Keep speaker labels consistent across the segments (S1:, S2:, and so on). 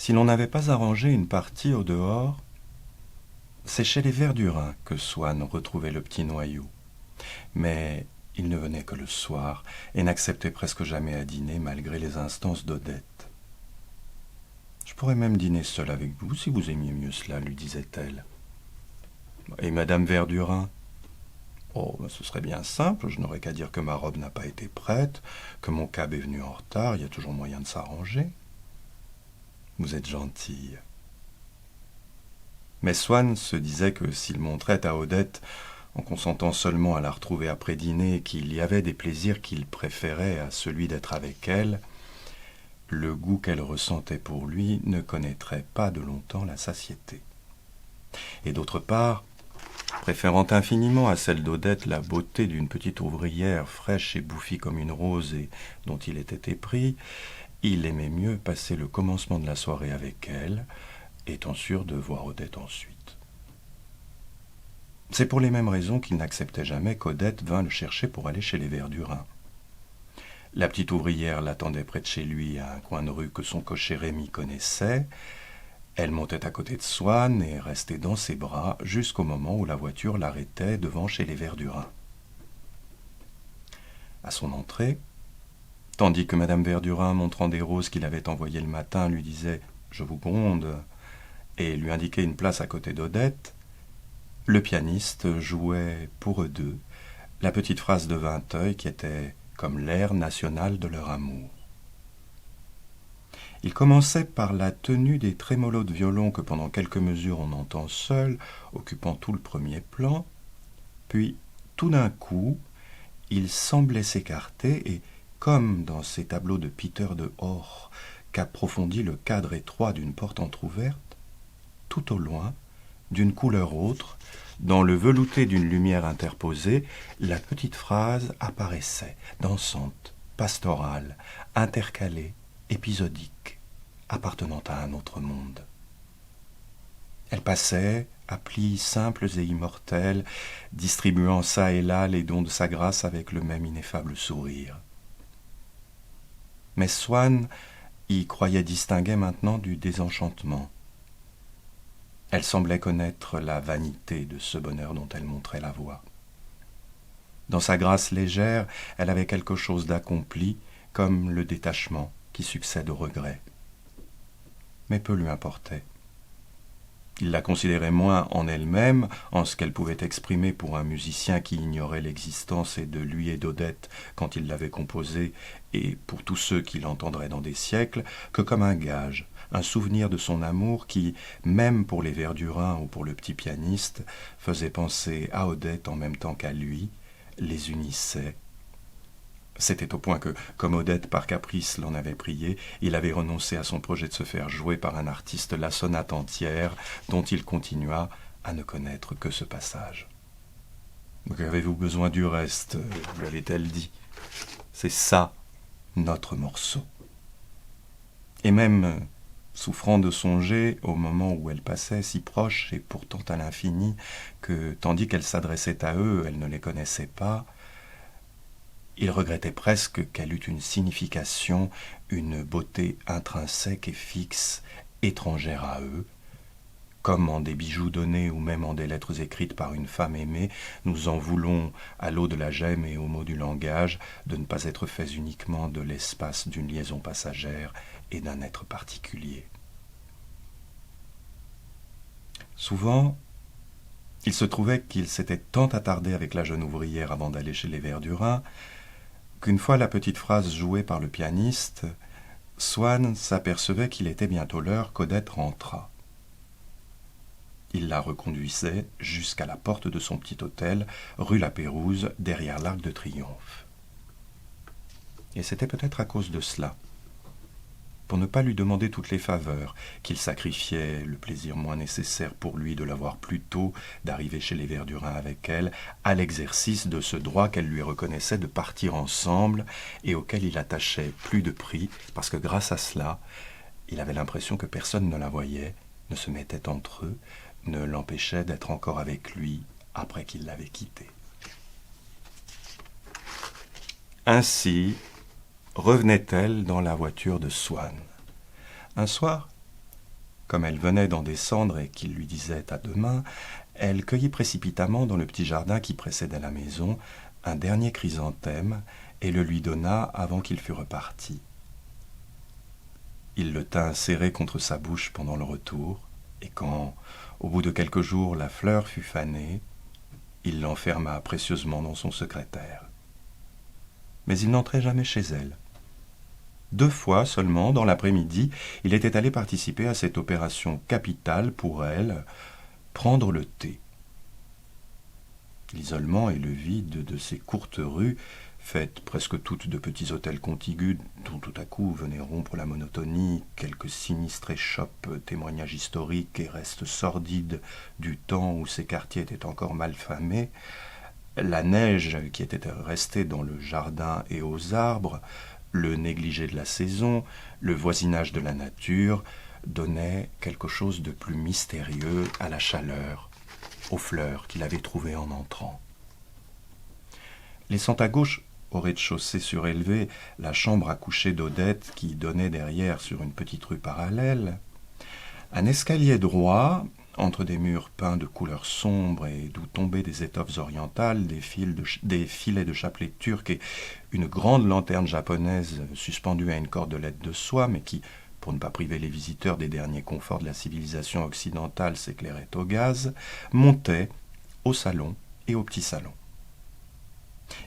S1: Si l'on n'avait pas arrangé une partie au dehors, c'est chez les Verdurin que Swann retrouvait le petit noyau. Mais il ne venait que le soir et n'acceptait presque jamais à dîner malgré les instances d'Odette. « Je pourrais même dîner seule avec vous si vous aimiez mieux cela, lui disait-elle. Et Madame Verdurin ? Oh, ce serait bien simple, je n'aurais qu'à dire que ma robe n'a pas été prête, que mon cab est venu en retard, il y a toujours moyen de s'arranger. Vous êtes gentille. » Mais Swann se disait que s'il montrait à Odette, en consentant seulement à la retrouver après dîner, qu'il y avait des plaisirs qu'il préférait à celui d'être avec elle, le goût qu'elle ressentait pour lui ne connaîtrait pas de longtemps la satiété. Et d'autre part, préférant infiniment à celle d'Odette la beauté d'une petite ouvrière fraîche et bouffie comme une rose et dont il était épris, il aimait mieux passer le commencement de la soirée avec elle, étant sûr de voir Odette ensuite. C'est pour les mêmes raisons qu'il n'acceptait jamais qu'Odette vînt le chercher pour aller chez les Verdurin. La petite ouvrière l'attendait près de chez lui à un coin de rue que son cocher Rémy connaissait. Elle montait à côté de Swann et restait dans ses bras jusqu'au moment où la voiture l'arrêtait devant chez les Verdurin. À son entrée, tandis que Madame Verdurin, montrant des roses qu'il avait envoyées le matin, lui disait « Je vous gronde » et lui indiquait une place à côté d'Odette, le pianiste jouait pour eux deux la petite phrase de Vinteuil qui était comme l'air national de leur amour. Il commençait par la tenue des trémolos de violon que pendant quelques mesures on entend seul, occupant tout le premier plan, puis tout d'un coup, il semblait s'écarter et, comme dans ces tableaux de Peter de Hoch qu'approfondit le cadre étroit d'une porte entr'ouverte, tout au loin, d'une couleur autre, dans le velouté d'une lumière interposée, la petite phrase apparaissait, dansante, pastorale, intercalée, épisodique, appartenant à un autre monde. Elle passait, à plis simples et immortels, distribuant çà et là les dons de sa grâce avec le même ineffable sourire. Mais Swann y croyait distinguer maintenant du désenchantement. Elle semblait connaître la vanité de ce bonheur dont elle montrait la voie. Dans sa grâce légère, elle avait quelque chose d'accompli, comme le détachement qui succède au regret. Mais peu lui importait. Il la considérait moins en elle-même, en ce qu'elle pouvait exprimer pour un musicien qui ignorait l'existence et de lui et d'Odette quand il l'avait composée, et pour tous ceux qui l'entendraient dans des siècles, que comme un gage, un souvenir de son amour qui, même pour les Verdurin ou pour le petit pianiste, faisait penser à Odette en même temps qu'à lui, les unissait. C'était au point que, comme Odette par caprice l'en avait prié, il avait renoncé à son projet de se faire jouer par un artiste la sonate entière, dont il continua à ne connaître que ce passage. « Qu'avez-vous besoin du reste ?» lui avait-elle dit. « C'est ça, notre morceau. » Et même, souffrant de songer, au moment où elle passait, si proche et pourtant à l'infini, que, tandis qu'elle s'adressait à eux, elle ne les connaissait pas, il regrettait presque qu'elle eût une signification, une beauté intrinsèque et fixe, étrangère à eux. Comme en des bijoux donnés ou même en des lettres écrites par une femme aimée, nous en voulons à l'eau de la gemme et aux mots du langage de ne pas être faits uniquement de l'espace d'une liaison passagère et d'un être particulier. Souvent, il se trouvait qu'il s'était tant attardé avec la jeune ouvrière avant d'aller chez les Verdurin, qu'une fois la petite phrase jouée par le pianiste, Swann s'apercevait qu'il était bientôt l'heure qu'Odette rentrât. Il la reconduisait jusqu'à la porte de son petit hôtel, rue La Pérouse, derrière l'Arc de Triomphe. Et c'était peut-être à cause de cela, pour ne pas lui demander toutes les faveurs, qu'il sacrifiait le plaisir moins nécessaire pour lui de la voir plus tôt, d'arriver chez les Verdurin avec elle, à l'exercice de ce droit qu'elle lui reconnaissait de partir ensemble et auquel il attachait plus de prix, parce que grâce à cela, il avait l'impression que personne ne la voyait, ne se mettait entre eux, ne l'empêchait d'être encore avec lui après qu'il l'avait quitté. Ainsi revenait-elle dans la voiture de Swann. Un soir, Comme elle venait d'en descendre et qu'il lui disait à demain, elle cueillit précipitamment dans le petit jardin qui précédait la maison un dernier chrysanthème et le lui donna avant qu'il fût reparti. Il le tint serré contre sa bouche pendant le retour, et quand, au bout de quelques jours, la fleur fut fanée, il l'enferma précieusement dans son secrétaire. Mais il n'entrait jamais chez elle. 2 fois seulement, dans l'après-midi, il était allé participer à cette opération capitale pour elle, prendre le thé. L'isolement et le vide de ces courtes rues, faites presque toutes de petits hôtels contigus, dont tout à coup venaient rompre la monotonie quelques sinistres échoppes, témoignages historiques et restes sordides du temps où ces quartiers étaient encore mal famés, la neige qui était restée dans le jardin et aux arbres, le négligé de la saison, le voisinage de la nature, donnaient quelque chose de plus mystérieux à la chaleur, aux fleurs qu'il avait trouvées en entrant. Laissant à gauche, au rez-de-chaussée surélevé, la chambre à coucher d'Odette qui donnait derrière sur une petite rue parallèle, un escalier droit, entre des murs peints de couleurs sombres et d'où tombaient des étoffes orientales, des filets de chapelet turcs et une grande lanterne japonaise suspendue à une cordelette de soie, mais qui, pour ne pas priver les visiteurs des derniers conforts de la civilisation occidentale, s'éclairait au gaz, montait au salon et au petit salon.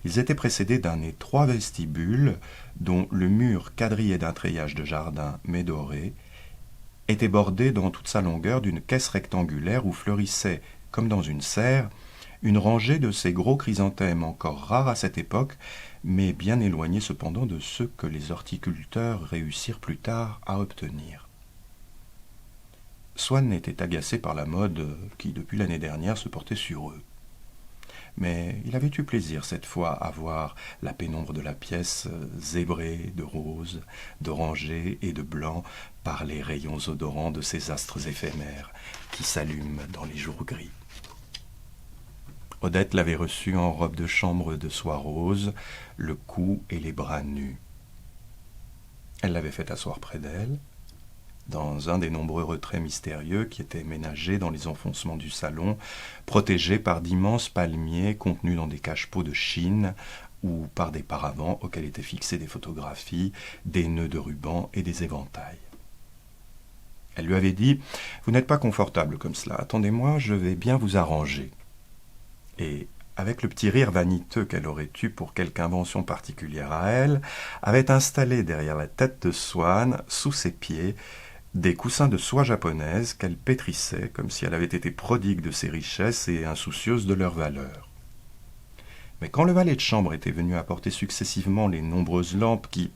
S1: Ils étaient précédés d'un étroit vestibule dont le mur quadrillé d'un treillage de jardin mais doré était bordé dans toute sa longueur d'une caisse rectangulaire où fleurissait, comme dans une serre, une rangée de ces gros chrysanthèmes encore rares à cette époque, mais bien éloignés cependant de ceux que les horticulteurs réussirent plus tard à obtenir. Swann était agacé par la mode qui, depuis l'année dernière, se portait sur eux. Mais il avait eu plaisir cette fois à voir la pénombre de la pièce zébrée de rose, d'oranger et de blanc par les rayons odorants de ces astres éphémères qui s'allument dans les jours gris. Odette l'avait reçu en robe de chambre de soie rose, le cou et les bras nus. Elle l'avait fait asseoir près d'elle, dans un des nombreux retraits mystérieux qui étaient ménagés dans les enfoncements du salon, protégés par d'immenses palmiers contenus dans des cache-pots de Chine ou par des paravents auxquels étaient fixées des photographies, des nœuds de ruban et des éventails. Elle lui avait dit « Vous n'êtes pas confortable comme cela, attendez-moi, je vais bien vous arranger. » Et, avec le petit rire vaniteux qu'elle aurait eu pour quelque invention particulière à elle, avait installé derrière la tête de Swann, sous ses pieds, des coussins de soie japonaise qu'elle pétrissait comme si elle avait été prodigue de ses richesses et insoucieuse de leur valeur. Mais quand le valet de chambre était venu apporter successivement les nombreuses lampes qui,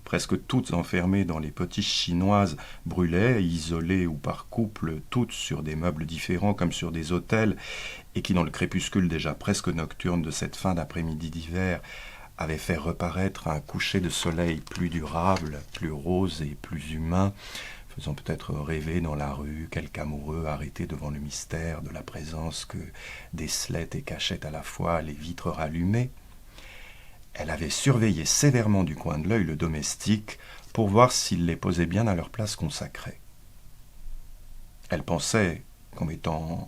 S1: presque toutes enfermées dans les potiches chinoises, brûlaient, isolées ou par couple, toutes sur des meubles différents comme sur des autels, et qui, dans le crépuscule déjà presque nocturne de cette fin d'après-midi d'hiver, avaient fait reparaître un coucher de soleil plus durable, plus rose et plus humain, faisant peut-être rêver dans la rue quelque amoureux arrêté devant le mystère de la présence que décelaient et cachaient à la fois les vitres rallumées. Elle avait surveillé sévèrement du coin de l'œil le domestique pour voir s'il les posait bien à leur place consacrée. Elle pensait qu'en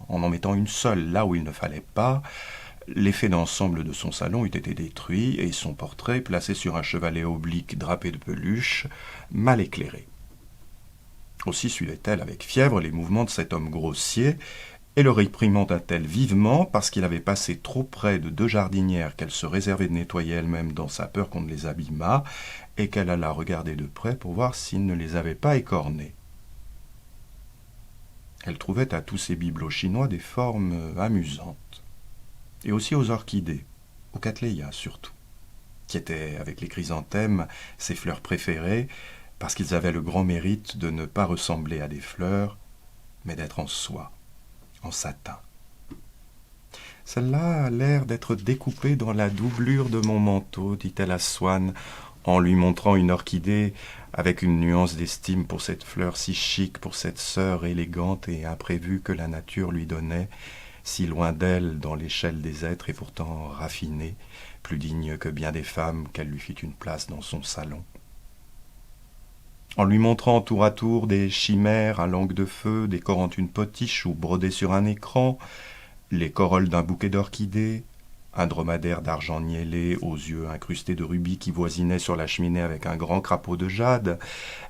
S1: en mettant une seule là où il ne fallait pas, l'effet d'ensemble de son salon eût été détruit et son portrait, placé sur un chevalet oblique drapé de peluche, mal éclairé. Aussi suivait-elle avec fièvre les mouvements de cet homme grossier et le réprimanda-t-elle vivement parce qu'il avait passé trop près de 2 jardinières qu'elle se réservait de nettoyer elle-même dans sa peur qu'on ne les abîmât et qu'elle alla regarder de près pour voir s'il ne les avait pas écornées. Elle trouvait à tous ces bibelots chinois des formes amusantes, et aussi aux orchidées, aux cattleyas surtout, qui étaient, avec les chrysanthèmes, ses fleurs préférées, parce qu'ils avaient le grand mérite de ne pas ressembler à des fleurs, mais d'être en soie, en satin. Celle-là a l'air d'être découpée dans la doublure de mon manteau, dit-elle à Swann, en lui montrant une orchidée avec une nuance d'estime pour cette fleur si chic, pour cette sœur élégante et imprévue que la nature lui donnait, si loin d'elle dans l'échelle des êtres et pourtant raffinée, plus digne que bien des femmes qu'elle lui fit une place dans son salon. en lui montrant tour à tour des chimères à langue de feu décorant une potiche ou brodées sur un écran, les corolles d'un bouquet d'orchidées, un dromadaire d'argent niellé aux yeux incrustés de rubis qui voisinait sur la cheminée avec un grand crapaud de jade,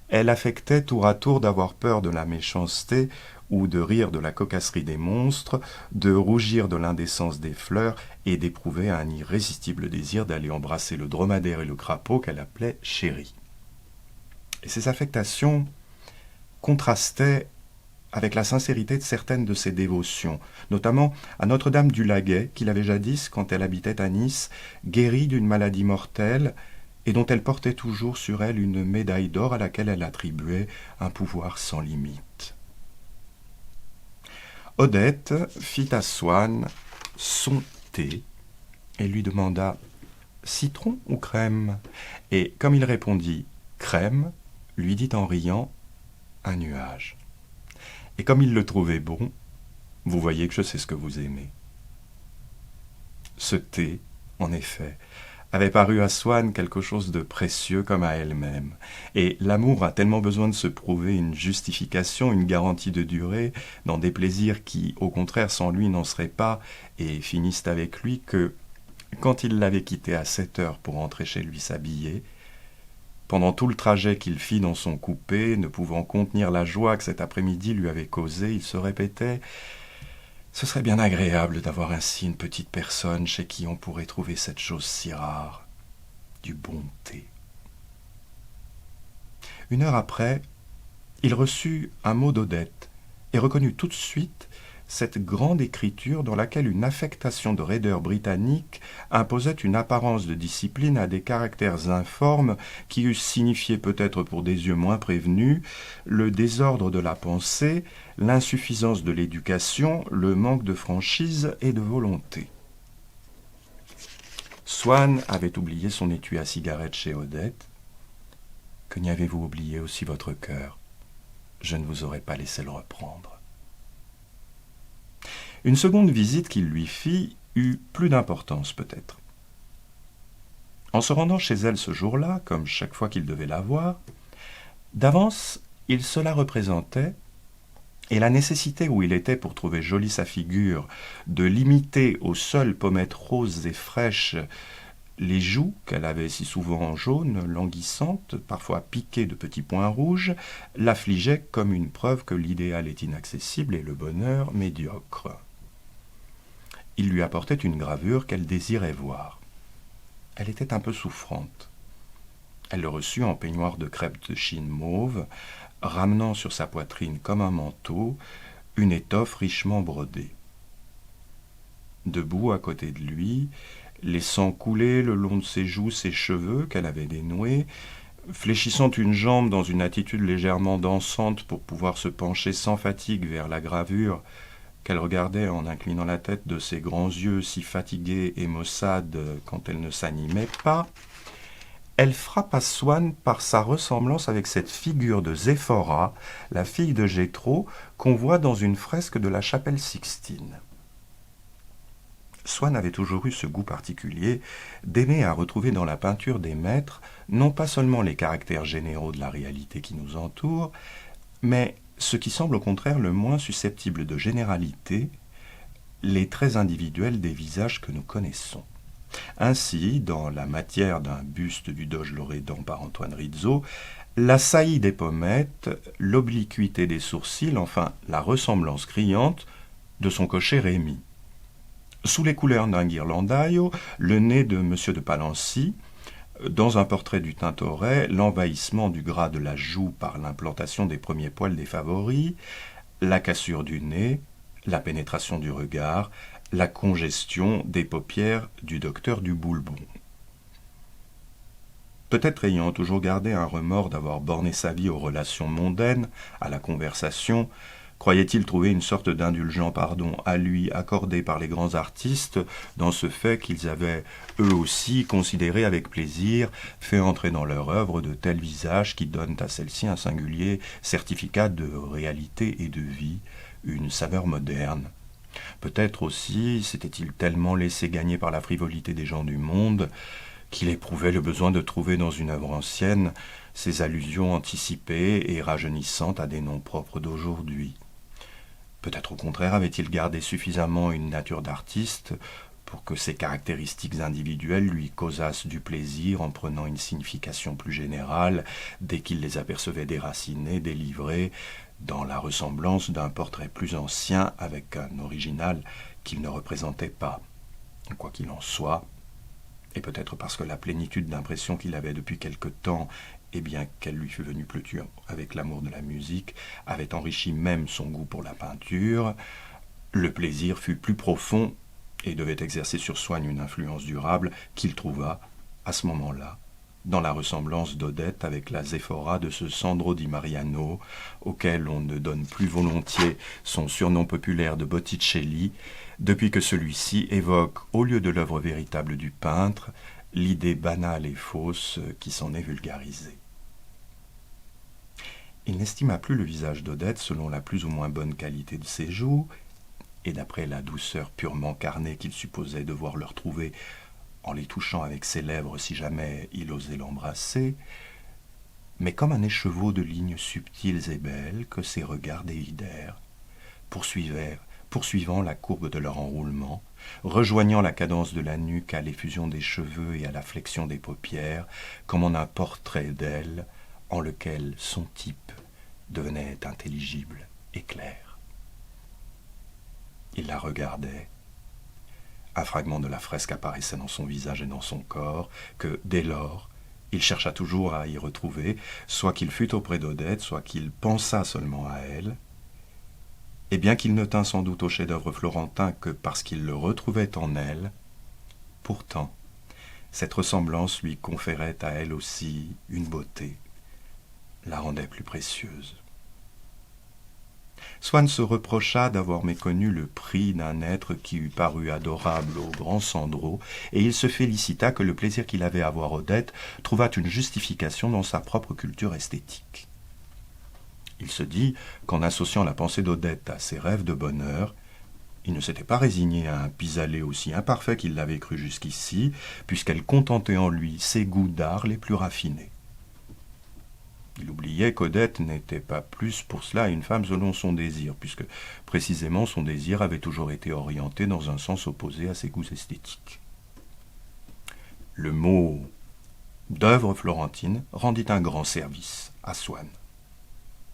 S1: elle affectait tour à tour d'avoir peur de la méchanceté ou de rire de la cocasserie des monstres, de rougir de l'indécence des fleurs et d'éprouver un irrésistible désir d'aller embrasser le dromadaire et le crapaud qu'elle appelait chéri. Et ces affectations contrastaient avec la sincérité de certaines de ses dévotions, notamment à Notre-Dame du Laguet, qu'il avait jadis, quand elle habitait à Nice, guérie d'une maladie mortelle, et dont elle portait toujours sur elle une médaille d'or à laquelle elle attribuait un pouvoir sans limite. Odette fit à Swann son thé et lui demanda « Citron ou crème ?» Et comme il répondit « Crème », lui dit en riant « Un nuage ». Et comme il le trouvait bon, vous voyez que je sais ce que vous aimez. Ce thé, en effet, avait paru à Swann quelque chose de précieux comme à elle-même. Et l'amour a tellement besoin de se prouver une justification, une garantie de durée, dans des plaisirs qui, au contraire, sans lui n'en seraient pas et finissent avec lui, que, quand il l'avait quitté à 7 heures pour rentrer chez lui s'habiller, pendant tout le trajet qu'il fit dans son coupé, ne pouvant contenir la joie que cet après-midi lui avait causée, il se répétait « Ce serait bien agréable d'avoir ainsi une petite personne chez qui on pourrait trouver cette chose si rare, du bon thé. » 1 heure après, il reçut un mot d'Odette et reconnut tout de suite cette grande écriture dans laquelle une affectation de raideur britannique imposait une apparence de discipline à des caractères informes qui eussent signifié peut-être pour des yeux moins prévenus le désordre de la pensée, l'insuffisance de l'éducation, le manque de franchise et de volonté. Swann avait oublié son étui à cigarette chez Odette. « Que n'y avez-vous oublié aussi votre cœur ? Je ne vous aurais pas laissé le reprendre. » Une seconde visite qu'il lui fit eut plus d'importance peut-être. En se rendant chez elle ce jour-là, comme chaque fois qu'il devait la voir, d'avance il se la représentait, et la nécessité où il était pour trouver jolie sa figure de limiter aux seules pommettes roses et fraîches les joues qu'elle avait si souvent jaunes, languissantes, parfois piquées de petits points rouges, l'affligeait comme une preuve que l'idéal est inaccessible et le bonheur médiocre. Il lui apportait une gravure qu'elle désirait voir. Elle était un peu souffrante. Elle le reçut en peignoir de crêpe de Chine mauve, ramenant sur sa poitrine comme un manteau une étoffe richement brodée. Debout à côté de lui, laissant couler le long de ses joues ses cheveux qu'elle avait dénoués, fléchissant une jambe dans une attitude légèrement dansante pour pouvoir se pencher sans fatigue vers la gravure qu'elle regardait en inclinant la tête de ses grands yeux si fatigués et maussades quand elle ne s'animait pas, elle frappa Swann par sa ressemblance avec cette figure de Zéphora, la fille de Jéthro, qu'on voit dans une fresque de la chapelle Sixtine. Swann avait toujours eu ce goût particulier d'aimer à retrouver dans la peinture des maîtres non pas seulement les caractères généraux de la réalité qui nous entoure, mais ce qui semble au contraire le moins susceptible de généralité, les traits individuels des visages que nous connaissons. Ainsi, dans la matière d'un buste du doge Loredan par Antoine Rizzo, la saillie des pommettes, l'obliquité des sourcils, enfin la ressemblance criante de son cocher Rémy. Sous les couleurs d'un Ghirlandaio, le nez de M. de Palancy, dans un portrait du Tintoret, l'envahissement du gras de la joue par l'implantation des premiers poils des favoris, la cassure du nez, la pénétration du regard, la congestion des paupières du docteur du Boulbon. Peut-être ayant toujours gardé un remords d'avoir borné sa vie aux relations mondaines, à la conversation, croyait-il trouver une sorte d'indulgent pardon à lui accordé par les grands artistes dans ce fait qu'ils avaient, eux aussi, considéré avec plaisir, fait entrer dans leur œuvre de tels visages qui donnent à celle-ci un singulier certificat de réalité et de vie, une saveur moderne. Peut-être aussi s'était-il tellement laissé gagner par la frivolité des gens du monde qu'il éprouvait le besoin de trouver dans une œuvre ancienne ces allusions anticipées et rajeunissantes à des noms propres d'aujourd'hui. Peut-être au contraire avait-il gardé suffisamment une nature d'artiste pour que ces caractéristiques individuelles lui causassent du plaisir en prenant une signification plus générale dès qu'il les apercevait déracinées, délivrées, dans la ressemblance d'un portrait plus ancien avec un original qu'il ne représentait pas. Quoi qu'il en soit, et peut-être parce que la plénitude d'impression qu'il avait depuis quelque temps, et bien qu'elle lui fût venue plus tôt avec l'amour de la musique, avait enrichi même son goût pour la peinture, le plaisir fut plus profond et devait exercer sur Swann une influence durable qu'il trouva, à ce moment-là, dans la ressemblance d'Odette avec la Zéphora de ce Sandro di Mariano, auquel on ne donne plus volontiers son surnom populaire de Botticelli, depuis que celui-ci évoque, au lieu de l'œuvre véritable du peintre, l'idée banale et fausse qui s'en est vulgarisée. Il n'estima plus le visage d'Odette selon la plus ou moins bonne qualité de ses joues, et d'après la douceur purement carnée qu'il supposait devoir leur trouver en les touchant avec ses lèvres si jamais il osait l'embrasser, mais comme un écheveau de lignes subtiles et belles que ses regards dévidèrent, poursuivant la courbe de leur enroulement, rejoignant la cadence de la nuque à l'effusion des cheveux et à la flexion des paupières, comme en un portrait d'elle en lequel son type devenait intelligible et clair. Il la regardait. Un fragment de la fresque apparaissait dans son visage et dans son corps, que, dès lors, il chercha toujours à y retrouver, soit qu'il fût auprès d'Odette, soit qu'il pensât seulement à elle, et bien qu'il ne tînt sans doute au chef-d'œuvre florentin que parce qu'il le retrouvait en elle, pourtant, cette ressemblance lui conférait à elle aussi une beauté, la rendait plus précieuse. Swann se reprocha d'avoir méconnu le prix d'un être qui eût paru adorable au grand Sandro, et il se félicita que le plaisir qu'il avait à voir Odette trouvât une justification dans sa propre culture esthétique. Il se dit qu'en associant la pensée d'Odette à ses rêves de bonheur, il ne s'était pas résigné à un pis-aller aussi imparfait qu'il l'avait cru jusqu'ici, puisqu'elle contentait en lui ses goûts d'art les plus raffinés. Il oubliait qu'Odette n'était pas plus pour cela une femme selon son désir, puisque précisément son désir avait toujours été orienté dans un sens opposé à ses goûts esthétiques. Le mot d'œuvre florentine rendit un grand service à Swann.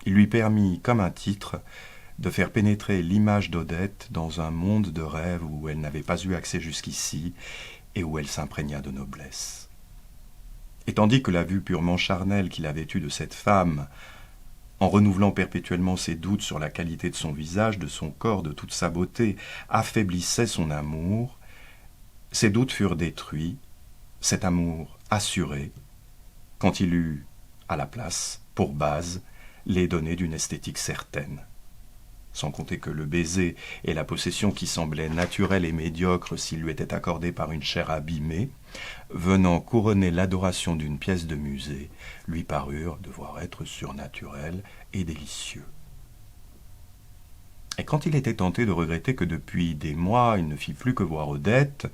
S1: Il lui permit, comme un titre, de faire pénétrer l'image d'Odette dans un monde de rêve où elle n'avait pas eu accès jusqu'ici et où elle s'imprégna de noblesse. Et tandis que la vue purement charnelle qu'il avait eue de cette femme, en renouvelant perpétuellement ses doutes sur la qualité de son visage, de son corps, de toute sa beauté, affaiblissait son amour, ses doutes furent détruits, cet amour assuré, quand il eut, à la place, pour base, les données d'une esthétique certaine. Sans compter que le baiser et la possession qui semblaient naturelles et médiocres s'ils lui étaient accordés par une chair abîmée, venant couronner l'adoration d'une pièce de musée, lui parurent devoir être surnaturels et délicieux. Et quand il était tenté de regretter que depuis des mois il ne fit plus que voir Odette,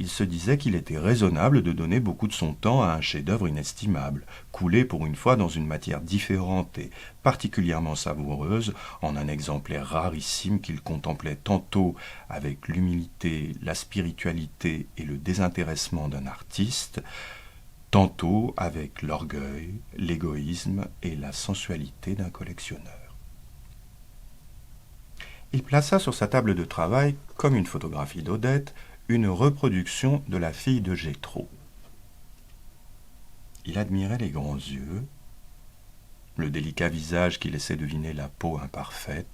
S1: il se disait qu'il était raisonnable de donner beaucoup de son temps à un chef-d'œuvre inestimable, coulé pour une fois dans une matière différente et particulièrement savoureuse, en un exemplaire rarissime qu'il contemplait tantôt avec l'humilité, la spiritualité et le désintéressement d'un artiste, tantôt avec l'orgueil, l'égoïsme et la sensualité d'un collectionneur. Il plaça sur sa table de travail, comme une photographie d'Odette, une reproduction de la fille de Jéthro. Il admirait les grands yeux, le délicat visage qui laissait deviner la peau imparfaite,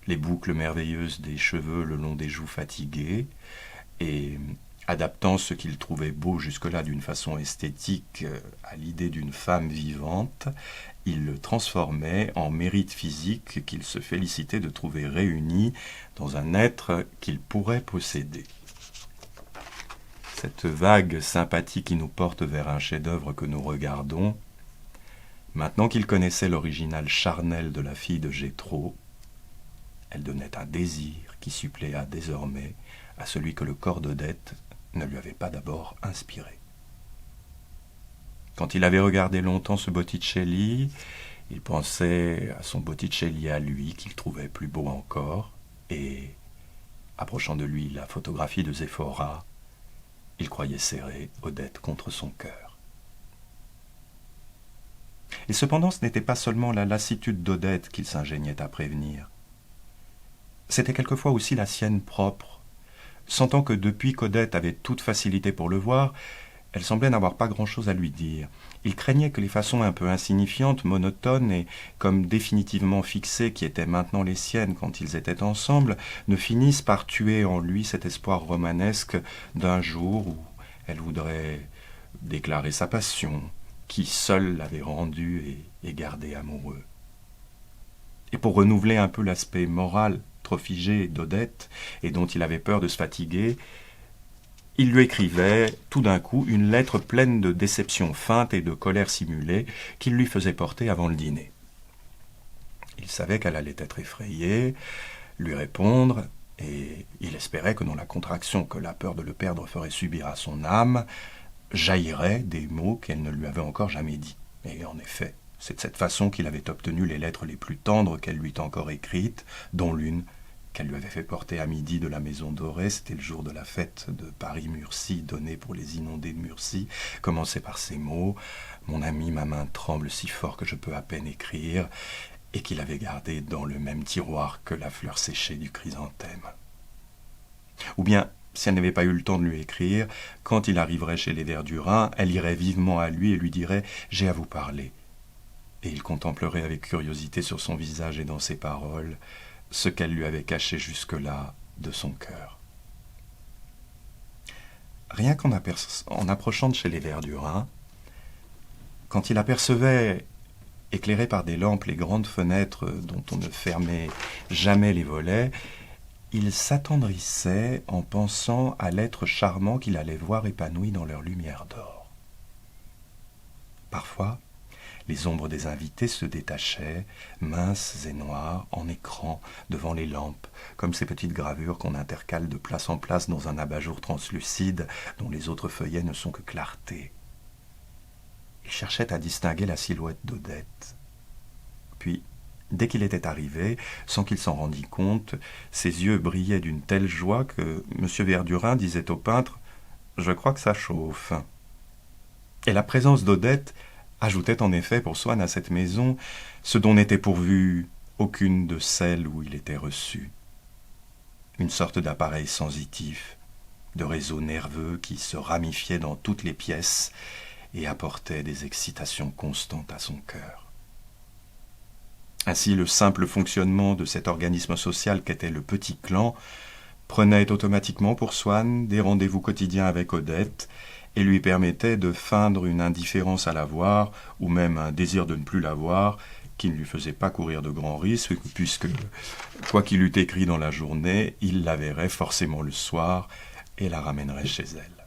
S1: les boucles merveilleuses des cheveux le long des joues fatiguées, et, adaptant ce qu'il trouvait beau jusque-là d'une façon esthétique à l'idée d'une femme vivante, il le transformait en mérite physique qu'il se félicitait de trouver réuni dans un être qu'il pourrait posséder. Cette vague sympathie qui nous porte vers un chef-d'œuvre que nous regardons, maintenant qu'il connaissait l'original charnel de la fille de Jéthro, elle donnait un désir qui suppléa désormais à celui que le corps d'Odette ne lui avait pas d'abord inspiré. Quand il avait regardé longtemps ce Botticelli, il pensait à son Botticelli à lui, qu'il trouvait plus beau encore, et, approchant de lui la photographie de Séphora, il croyait serrer Odette contre son cœur. Et cependant, ce n'était pas seulement la lassitude d'Odette qu'il s'ingéniait à prévenir. C'était quelquefois aussi la sienne propre. Sentant que depuis qu'Odette avait toute facilité pour le voir, elle semblait n'avoir pas grand-chose à lui dire. Il craignait que les façons un peu insignifiantes, monotones et comme définitivement fixées qui étaient maintenant les siennes quand ils étaient ensemble, ne finissent par tuer en lui cet espoir romanesque d'un jour où elle voudrait déclarer sa passion, qui seule l'avait rendu et gardé amoureux. Et pour renouveler un peu l'aspect moral trop figé d'Odette, et dont il avait peur de se fatiguer, il lui écrivait tout d'un coup une lettre pleine de déception feinte et de colère simulée qu'il lui faisait porter avant le dîner. Il savait qu'elle allait être effrayée, lui répondre, et il espérait que dans la contraction que la peur de le perdre ferait subir à son âme, jaillirait des mots qu'elle ne lui avait encore jamais dits. Et en effet, c'est de cette façon qu'il avait obtenu les lettres les plus tendres qu'elle lui eût encore écrites, dont l'une qu'elle lui avait fait porter à midi de la Maison Dorée, c'était le jour de la fête de Paris-Murcie, donnée pour les inondés de Murcie, commençait par ces mots « Mon ami, ma main tremble si fort que je peux à peine écrire », et qu'il avait gardé dans le même tiroir que la fleur séchée du chrysanthème. Ou bien, si elle n'avait pas eu le temps de lui écrire, quand il arriverait chez les Verdurin, elle irait vivement à lui et lui dirait « J'ai à vous parler ». Et il contemplerait avec curiosité sur son visage et dans ses paroles ce qu'elle lui avait caché jusque-là de son cœur. Rien qu'en approchant de chez les Verdurin, quand il apercevait, éclairées par des lampes, les grandes fenêtres dont on ne fermait jamais les volets, il s'attendrissait en pensant à l'être charmant qu'il allait voir épanoui dans leur lumière d'or. Parfois, les ombres des invités se détachaient, minces et noires, en écran, devant les lampes, comme ces petites gravures qu'on intercale de place en place dans un abat-jour translucide dont les autres feuillets ne sont que clarté. Il cherchait à distinguer la silhouette d'Odette. Puis, dès qu'il était arrivé, sans qu'il s'en rendît compte, ses yeux brillaient d'une telle joie que M. Verdurin disait au peintre « Je crois que ça chauffe ». Et la présence d'Odette ajoutait en effet pour Swann à cette maison ce dont n'était pourvue aucune de celles où il était reçu. Une sorte d'appareil sensitif, de réseau nerveux qui se ramifiait dans toutes les pièces et apportait des excitations constantes à son cœur. Ainsi, le simple fonctionnement de cet organisme social qu'était le petit clan prenait automatiquement pour Swann des rendez-vous quotidiens avec Odette et lui permettait de feindre une indifférence à la voir, ou même un désir de ne plus la voir, qui ne lui faisait pas courir de grands risques, puisque, quoi qu'il eût écrit dans la journée, il la verrait forcément le soir et la ramènerait chez elle.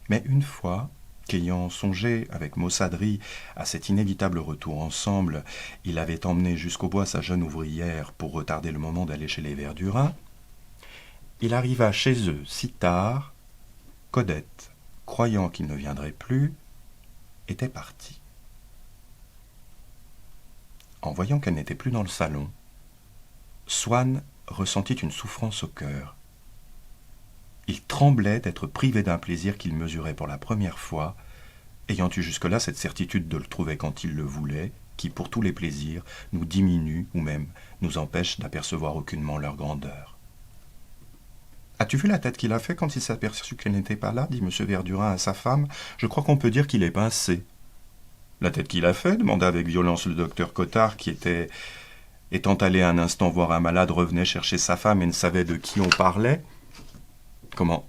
S1: Mais une fois, qu'ayant songé avec maussaderie à cet inévitable retour ensemble, il avait emmené jusqu'au bois sa jeune ouvrière pour retarder le moment d'aller chez les Verdurin, il arriva chez eux si tard qu'Odette, croyant qu'il ne viendrait plus, était partie. En voyant qu'elle n'était plus dans le salon, Swann ressentit une souffrance au cœur. Il tremblait d'être privé d'un plaisir qu'il mesurait pour la première fois, ayant eu jusque-là cette certitude de le trouver quand il le voulait, qui, pour tous les plaisirs, nous diminue ou même nous empêche d'apercevoir aucunement leur grandeur. « As-tu vu la tête qu'il a fait quand il s'est aperçu qu'elle n'était pas là » dit M. Verdurin à sa femme. « Je crois qu'on peut dire qu'il est pincé. »« La tête qu'il a fait » demanda avec violence le docteur Cottard, qui étant allé un instant voir un malade, revenait chercher sa femme et ne savait de qui on parlait. « Comment,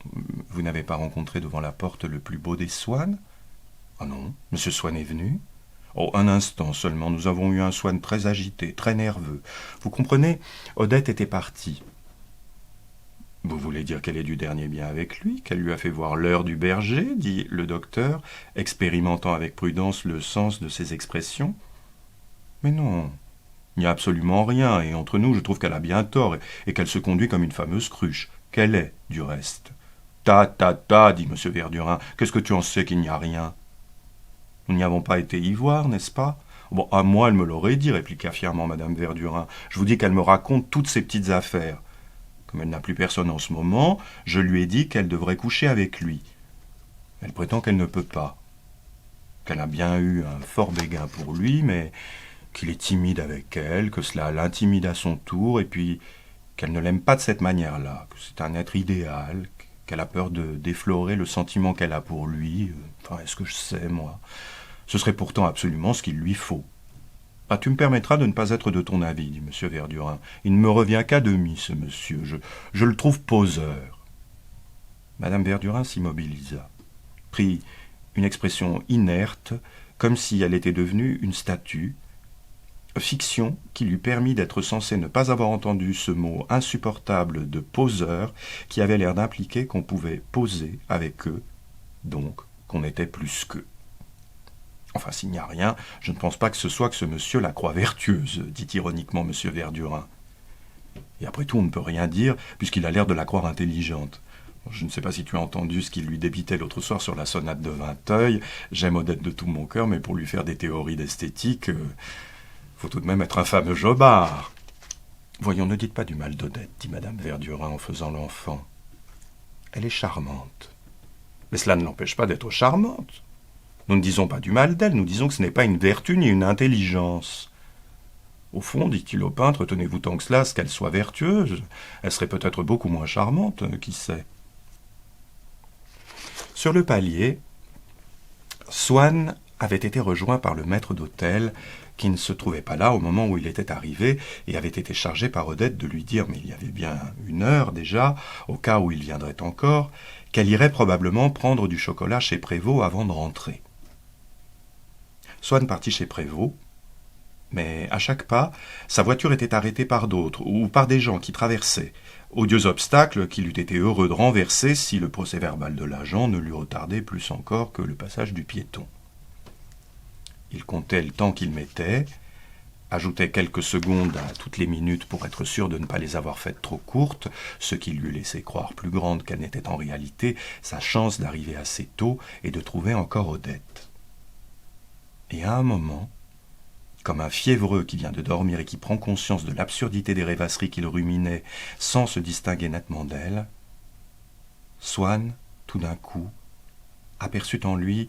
S1: vous n'avez pas rencontré devant la porte le plus beau des Swann ?»« Ah non, M. Swann est venu. »« Oh, un instant seulement, nous avons eu un Swann très agité, très nerveux. Vous comprenez, Odette était partie. » « Vous voulez dire qu'elle est du dernier bien avec lui, qu'elle lui a fait voir l'heure du berger ?» dit le docteur, expérimentant avec prudence le sens de ses expressions. « Mais non, il n'y a absolument rien, et entre nous, je trouve qu'elle a bien tort, et qu'elle se conduit comme une fameuse cruche, qu'elle est, du reste. Ta, dit M. Verdurin, qu'est-ce que tu en sais qu'il n'y a rien? Nous n'y avons pas été y voir, n'est-ce pas? Bon, à moi, elle me l'aurait dit, répliqua fièrement Madame Verdurin. Je vous dis qu'elle me raconte toutes ces petites affaires. Comme elle n'a plus personne en ce moment, je lui ai dit qu'elle devrait coucher avec lui. Elle prétend qu'elle ne peut pas, qu'elle a bien eu un fort béguin pour lui, mais qu'il est timide avec elle, que cela l'intimide à son tour, et puis qu'elle ne l'aime pas de cette manière-là, que c'est un être idéal, qu'elle a peur de déflorer le sentiment qu'elle a pour lui. Enfin, est-ce que je sais, moi? Ce serait pourtant absolument ce qu'il lui faut. Ah, tu me permettras de ne pas être de ton avis, dit M. Verdurin. Il ne me revient qu'à demi, ce monsieur. Je le trouve poseur. Madame Verdurin s'immobilisa, prit une expression inerte, comme si elle était devenue une statue, fiction qui lui permit d'être censée ne pas avoir entendu ce mot insupportable de poseur qui avait l'air d'impliquer qu'on pouvait poser avec eux, donc qu'on était plus qu'eux. Enfin, s'il n'y a rien, je ne pense pas que ce soit que ce monsieur la croit vertueuse, dit ironiquement M. Verdurin. Et après tout, on ne peut rien dire, puisqu'il a l'air de la croire intelligente. Je ne sais pas si tu as entendu ce qu'il lui débitait l'autre soir sur la sonate de Vinteuil. J'aime Odette de tout mon cœur, mais pour lui faire des théories d'esthétique, faut tout de même être un fameux jobard. Voyons, ne dites pas du mal d'Odette, dit Madame Verdurin en faisant l'enfant. Elle est charmante. Mais cela ne l'empêche pas d'être charmante. Nous ne disons pas du mal d'elle, nous disons que ce n'est pas une vertu ni une intelligence. Au fond, dit-il au peintre, tenez-vous tant que cela à ce qu'elle soit vertueuse. Elle serait peut-être beaucoup moins charmante, qui sait. Sur le palier, Swann avait été rejoint par le maître d'hôtel, qui ne se trouvait pas là au moment où il était arrivé, et avait été chargé par Odette de lui dire, mais il y avait bien 1 heure déjà, au cas où il viendrait encore, qu'elle irait probablement prendre du chocolat chez Prévost avant de rentrer. Swann partit chez Prévost, mais à chaque pas, sa voiture était arrêtée par d'autres, ou par des gens qui traversaient, odieux obstacle qu'il eût été heureux de renverser si le procès-verbal de l'agent ne l'eût retardé plus encore que le passage du piéton. Il comptait le temps qu'il mettait, ajoutait quelques secondes à toutes les minutes pour être sûr de ne pas les avoir faites trop courtes, ce qui lui laissait croire plus grande qu'elle n'était en réalité sa chance d'arriver assez tôt et de trouver encore Odette. Et à un moment, comme un fiévreux qui vient de dormir et qui prend conscience de l'absurdité des rêvasseries qu'il ruminait sans se distinguer nettement d'elle, Swann, tout d'un coup, aperçut en lui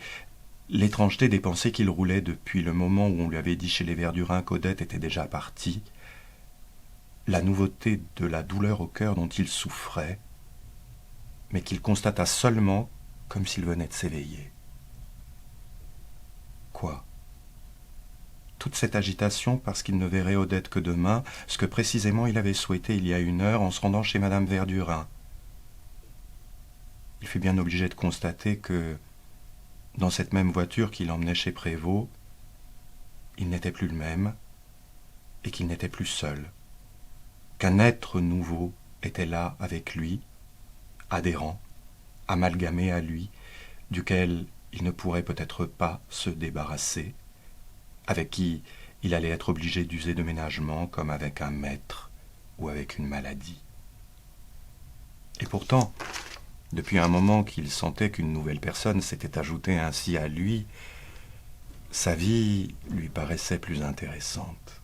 S1: l'étrangeté des pensées qu'il roulait depuis le moment où on lui avait dit chez les Verdurin qu'Odette était déjà partie, la nouveauté de la douleur au cœur dont il souffrait, mais qu'il constata seulement comme s'il venait de s'éveiller. Quoi? Toute cette agitation parce qu'il ne verrait Odette que demain, ce que précisément il avait souhaité il y a 1 heure en se rendant chez Madame Verdurin. Il fut bien obligé de constater que, dans cette même voiture qui l'emmenait chez Prévost, il n'était plus le même et qu'il n'était plus seul, qu'un être nouveau était là avec lui, adhérent, amalgamé à lui, duquel il ne pourrait peut-être pas se débarrasser, avec qui il allait être obligé d'user de ménagement comme avec un maître ou avec une maladie. Et pourtant, depuis un moment qu'il sentait qu'une nouvelle personne s'était ajoutée ainsi à lui, sa vie lui paraissait plus intéressante.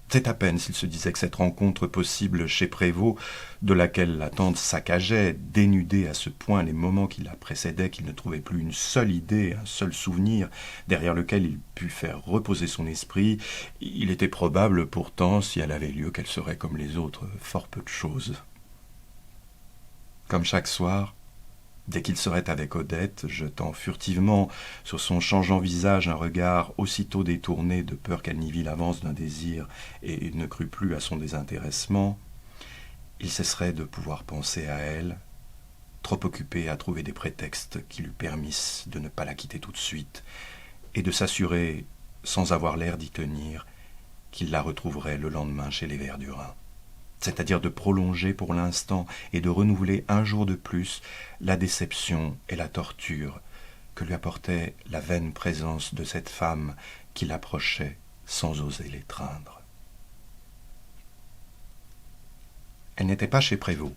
S1: C'est à peine s'il se disait que cette rencontre possible chez Prévost, de laquelle l'attente saccageait, dénudait à ce point les moments qui la précédaient qu'il ne trouvait plus une seule idée, un seul souvenir, derrière lequel il pût faire reposer son esprit, il était probable pourtant, si elle avait lieu, qu'elle serait comme les autres, fort peu de choses. Comme chaque soir, dès qu'il serait avec Odette, jetant furtivement sur son changeant visage un regard aussitôt détourné de peur qu'elle n'y vît l'avance d'un désir et ne crût plus à son désintéressement, il cesserait de pouvoir penser à elle, trop occupé à trouver des prétextes qui lui permissent de ne pas la quitter tout de suite, et de s'assurer, sans avoir l'air d'y tenir, qu'il la retrouverait le lendemain chez les Verdurin. C'est-à-dire de prolonger pour l'instant et de renouveler un jour de plus la déception et la torture que lui apportait la vaine présence de cette femme qui l'approchait sans oser l'étreindre. Elle n'était pas chez Prévost.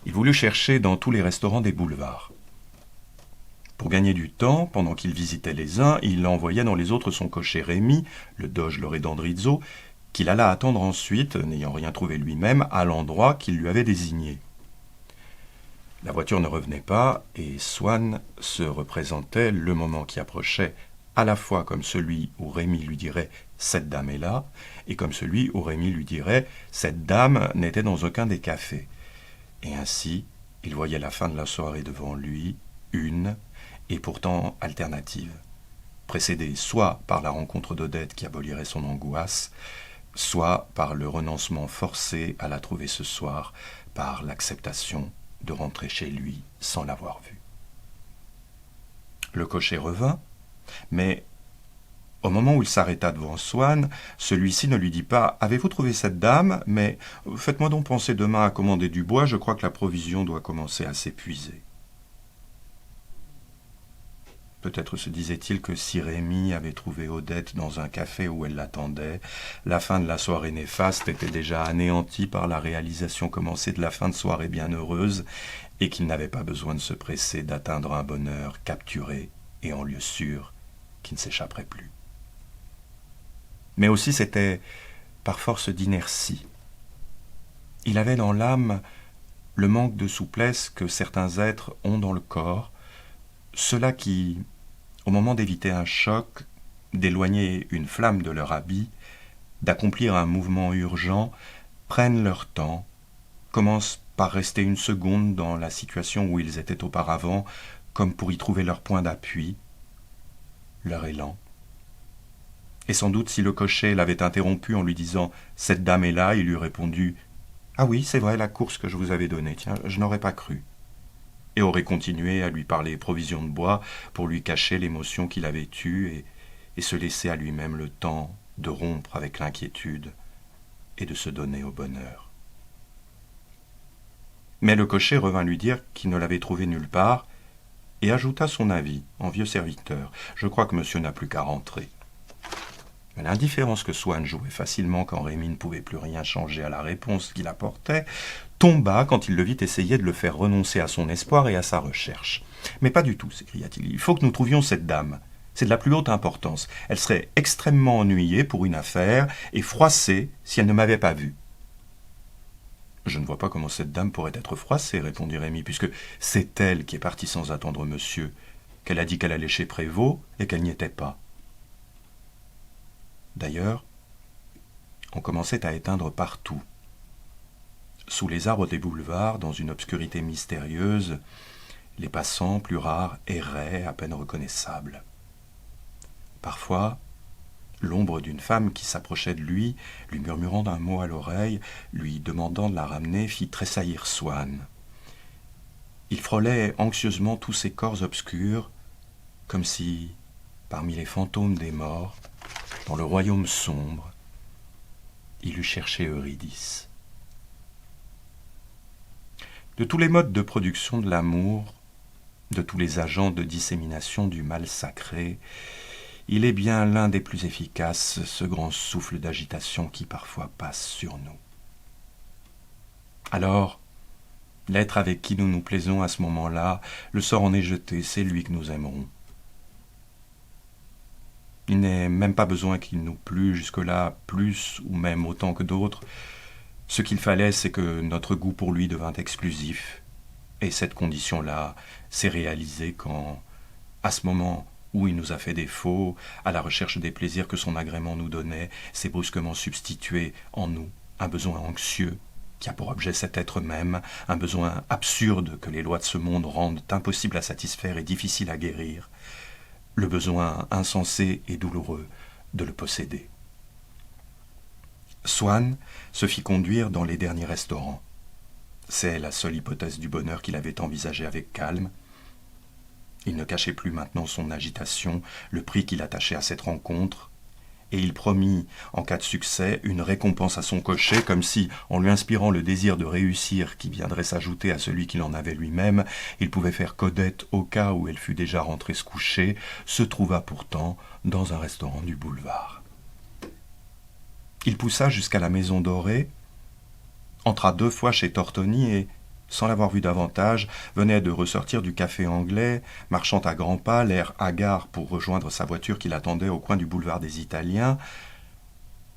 S1: Il voulut chercher dans tous les restaurants des boulevards. Pour gagner du temps, pendant qu'il visitait les uns, il envoyait dans les autres son cocher Rémi, le doge Loredandrizzo, qu'il alla attendre ensuite, n'ayant rien trouvé lui-même, à l'endroit qu'il lui avait désigné. La voiture ne revenait pas, et Swann se représentait le moment qui approchait, à la fois comme celui où Rémi lui dirait « cette dame est là », et comme celui où Rémi lui dirait « cette dame n'était dans aucun des cafés ». Et ainsi, il voyait la fin de la soirée devant lui, une, et pourtant alternative, précédée soit par la rencontre d'Odette qui abolirait son angoisse, soit par le renoncement forcé à la trouver ce soir, par l'acceptation de rentrer chez lui sans l'avoir vue. Le cocher revint, mais au moment où il s'arrêta devant Swann, celui-ci ne lui dit pas « Avez-vous trouvé cette dame ? Mais faites-moi donc penser demain à commander du bois, je crois que la provision doit commencer à s'épuiser. » Peut-être se disait-il que si Rémi avait trouvé Odette dans un café où elle l'attendait, la fin de la soirée néfaste était déjà anéantie par la réalisation commencée de la fin de soirée bienheureuse, et qu'il n'avait pas besoin de se presser d'atteindre un bonheur capturé et en lieu sûr qui ne s'échapperait plus. Mais aussi c'était par force d'inertie. Il avait dans l'âme le manque de souplesse que certains êtres ont dans le corps, ceux-là qui, au moment d'éviter un choc, d'éloigner une flamme de leur habit, d'accomplir un mouvement urgent, prennent leur temps, commencent par rester une seconde dans la situation où ils étaient auparavant, comme pour y trouver leur point d'appui, leur élan. Et sans doute si le cocher l'avait interrompu en lui disant « Cette dame est là », il eût répondu « Ah oui, c'est vrai, la course que je vous avais donnée, tiens, je n'aurais pas cru », et aurait continué à lui parler provision de bois pour lui cacher l'émotion qu'il avait eue et se laisser à lui-même le temps de rompre avec l'inquiétude et de se donner au bonheur. Mais le cocher revint lui dire qu'il ne l'avait trouvé nulle part et ajouta son avis en vieux serviteur. « Je crois que monsieur n'a plus qu'à rentrer. » Mais l'indifférence que Swann jouait facilement quand Rémi ne pouvait plus rien changer à la réponse qu'il apportait, tomba quand il le vit essayer de le faire renoncer à son espoir et à sa recherche. « Mais pas du tout, s'écria-t-il, il faut que nous trouvions cette dame. C'est de la plus haute importance. Elle serait extrêmement ennuyée pour une affaire et froissée si elle ne m'avait pas vu. » « Je ne vois pas comment cette dame pourrait être froissée, répondit Rémi, puisque c'est elle qui est partie sans attendre monsieur, qu'elle a dit qu'elle allait chez Prévost et qu'elle n'y était pas. » D'ailleurs, on commençait à éteindre partout. Sous les arbres des boulevards, dans une obscurité mystérieuse, les passants, plus rares, erraient, à peine reconnaissables. Parfois, l'ombre d'une femme qui s'approchait de lui, lui murmurant d'un mot à l'oreille, lui demandant de la ramener, fit tressaillir Swann. Il frôlait anxieusement tous ces corps obscurs, comme si, parmi les fantômes des morts, dans le royaume sombre, il eût cherché Eurydice. De tous les modes de production de l'amour, de tous les agents de dissémination du mal sacré, il est bien l'un des plus efficaces, ce grand souffle d'agitation qui parfois passe sur nous. Alors, l'être avec qui nous nous plaisons à ce moment-là, le sort en est jeté, c'est lui que nous aimerons. Il n'est même pas besoin qu'il nous plût jusque-là plus ou même autant que d'autres. Ce qu'il fallait, c'est que notre goût pour lui devint exclusif. Et cette condition-là s'est réalisée quand, à ce moment où il nous a fait défaut, à la recherche des plaisirs que son agrément nous donnait, s'est brusquement substitué en nous un besoin anxieux qui a pour objet cet être même, un besoin absurde que les lois de ce monde rendent impossible à satisfaire et difficile à guérir, le besoin insensé et douloureux de le posséder. Swann se fit conduire dans les derniers restaurants. C'est la seule hypothèse du bonheur qu'il avait envisagée avec calme. Il ne cachait plus maintenant son agitation, le prix qu'il attachait à cette rencontre, et il promit, en cas de succès, une récompense à son cocher, comme si, en lui inspirant le désir de réussir qui viendrait s'ajouter à celui qu'il en avait lui-même, il pouvait faire qu'Odette, au cas où elle fût déjà rentrée se coucher, se trouvât pourtant dans un restaurant du boulevard. Il poussa jusqu'à la Maison Dorée, entra 2 fois chez Tortoni et, sans l'avoir vu davantage, venait de ressortir du café anglais, marchant à grands pas, l'air hagard pour rejoindre sa voiture qui l'attendait au coin du boulevard des Italiens,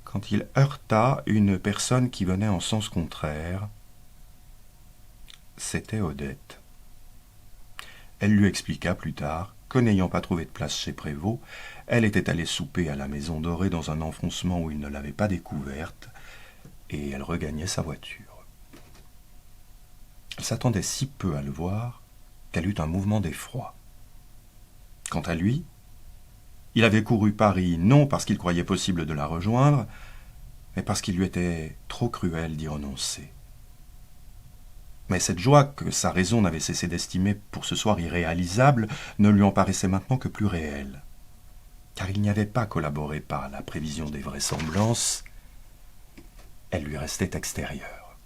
S1: quand il heurta une personne qui venait en sens contraire. C'était Odette. Elle lui expliqua plus tard que, n'ayant pas trouvé de place chez Prévost, elle était allée souper à la Maison Dorée dans un enfoncement où il ne l'avait pas découverte, et elle regagnait sa voiture. Elle s'attendait si peu à le voir qu'elle eut un mouvement d'effroi. Quant à lui, il avait couru Paris non parce qu'il croyait possible de la rejoindre, mais parce qu'il lui était trop cruel d'y renoncer. Mais cette joie que sa raison n'avait cessé d'estimer pour ce soir irréalisable ne lui en paraissait maintenant que plus réelle, car il n'y avait pas collaboré par la prévision des vraisemblances, elle lui restait extérieure.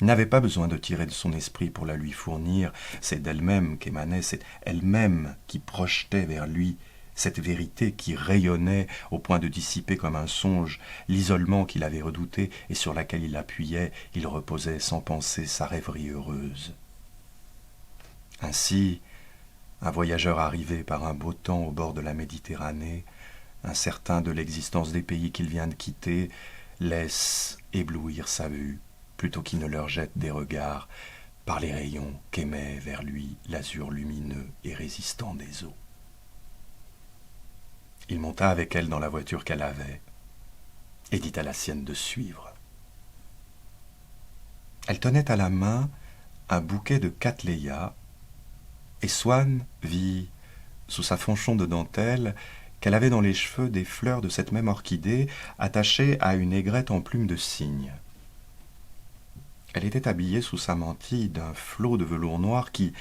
S1: Il n'avait pas besoin de tirer de son esprit pour la lui fournir, c'est d'elle-même qu'émanait, c'est elle-même qui projetait vers lui cette vérité qui rayonnait au point de dissiper comme un songe l'isolement qu'il avait redouté et sur laquelle il appuyait, il reposait sans penser sa rêverie heureuse. Ainsi, un voyageur arrivé par un beau temps au bord de la Méditerranée, incertain de l'existence des pays qu'il vient de quitter, laisse éblouir sa vue, plutôt qu'il ne leur jette des regards par les rayons qu'émet vers lui l'azur lumineux et résistant des eaux. Il monta avec elle dans la voiture qu'elle avait et dit à la sienne de suivre. Elle tenait à la main un bouquet de cattleya, et Swann vit, sous sa fanchon de dentelle, qu'elle avait dans les cheveux des fleurs de cette même orchidée attachées à une aigrette en plume de cygne. Elle était habillée sous sa mantille d'un flot de velours noir qui,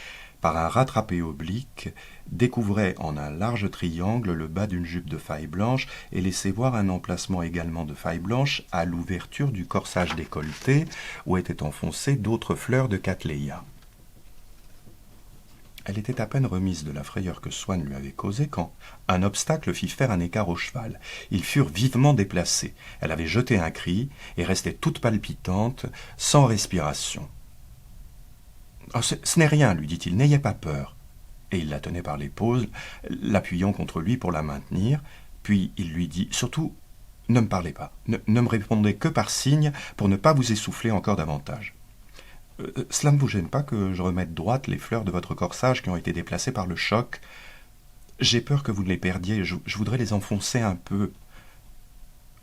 S1: par un rattrapé oblique, découvrait en un large triangle le bas d'une jupe de faille blanche et laissait voir un emplacement également de faille blanche à l'ouverture du corsage décolleté où étaient enfoncées d'autres fleurs de cattleya. Elle était à peine remise de la frayeur que Swann lui avait causée quand un obstacle fit faire un écart au cheval. Ils furent vivement déplacés. Elle avait jeté un cri et restait toute palpitante, sans respiration. « Oh, ce n'est rien, lui dit-il, n'ayez pas peur. » Et il la tenait par l'épaule, l'appuyant contre lui pour la maintenir. Puis il lui dit « Surtout, ne me parlez pas, ne me répondez que par signe pour ne pas vous essouffler encore davantage. Cela ne vous gêne pas que je remette droite les fleurs de votre corsage qui ont été déplacées par le choc. J'ai peur que vous ne les perdiez, je voudrais les enfoncer un peu. »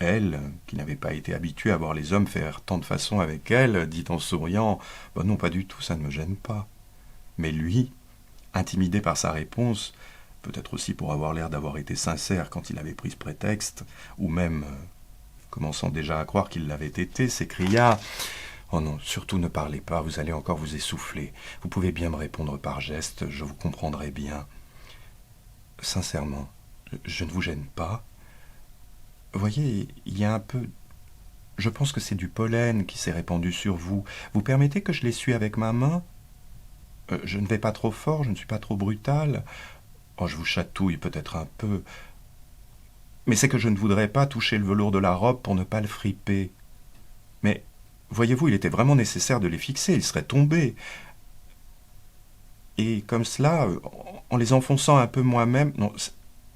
S1: Elle, qui n'avait pas été habituée à voir les hommes faire tant de façons avec elle, dit en souriant « Non, pas du tout, ça ne me gêne pas. » Mais lui, intimidé par sa réponse, peut-être aussi pour avoir l'air d'avoir été sincère quand il avait pris ce prétexte, ou même, commençant déjà à croire qu'il l'avait été, s'écria « Oh non, surtout ne parlez pas, vous allez encore vous essouffler. Vous pouvez bien me répondre par geste, je vous comprendrai bien. Sincèrement, je ne vous gêne pas. Voyez, il y a un peu... Je pense que c'est du pollen qui s'est répandu sur vous. Vous permettez que je l'essuie avec ma main ? Je ne vais pas trop fort, je ne suis pas trop brutal. Oh, je vous chatouille peut-être un peu. Mais c'est que je ne voudrais pas toucher le velours de la robe pour ne pas le friper. Mais, voyez-vous, il était vraiment nécessaire de les fixer, ils seraient tombés. Et comme cela, en les enfonçant un peu moi-même... Non,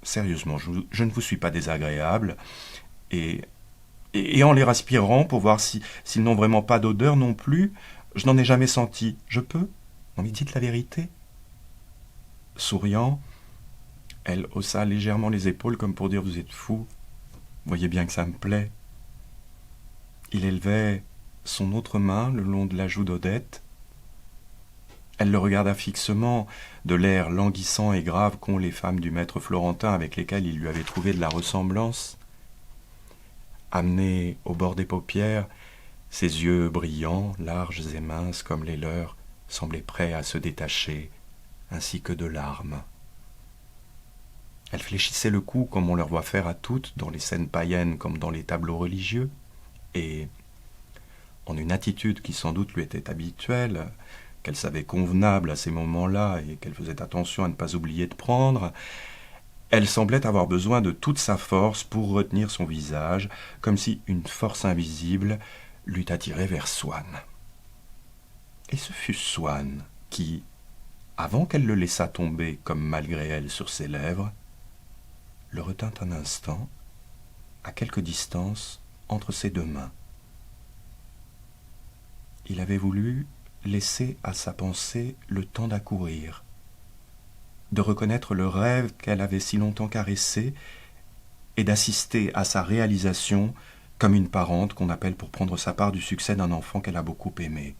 S1: sérieusement, je ne vous suis pas désagréable. Et en les aspirant pour voir s'ils n'ont vraiment pas d'odeur non plus, je n'en ai jamais senti. Je peux ? Non mais dites la vérité. Souriant, elle haussa légèrement les épaules comme pour dire « Vous êtes fou. Voyez bien que ça me plaît. » Il élevait son autre main le long de la joue d'Odette. Elle le regarda fixement, de l'air languissant et grave qu'ont les femmes du maître florentin avec lesquelles il lui avait trouvé de la ressemblance. Amené au bord des paupières, ses yeux brillants, larges et minces comme les leurs, semblaient prêts à se détacher, ainsi que de larmes. Elle fléchissait le cou comme on leur voit faire à toutes, dans les scènes païennes comme dans les tableaux religieux, et, en une attitude qui sans doute lui était habituelle, qu'elle savait convenable à ces moments-là et qu'elle faisait attention à ne pas oublier de prendre, elle semblait avoir besoin de toute sa force pour retenir son visage, comme si une force invisible l'eût attiré vers Swann. Et ce fut Swann qui, avant qu'elle le laissât tomber comme malgré elle sur ses lèvres, le retint un instant, à quelque distance, entre ses deux mains. Il avait voulu laisser à sa pensée le temps d'accourir, de reconnaître le rêve qu'elle avait si longtemps caressé et d'assister à sa réalisation comme une parente qu'on appelle pour prendre sa part du succès d'un enfant qu'elle a beaucoup aimé.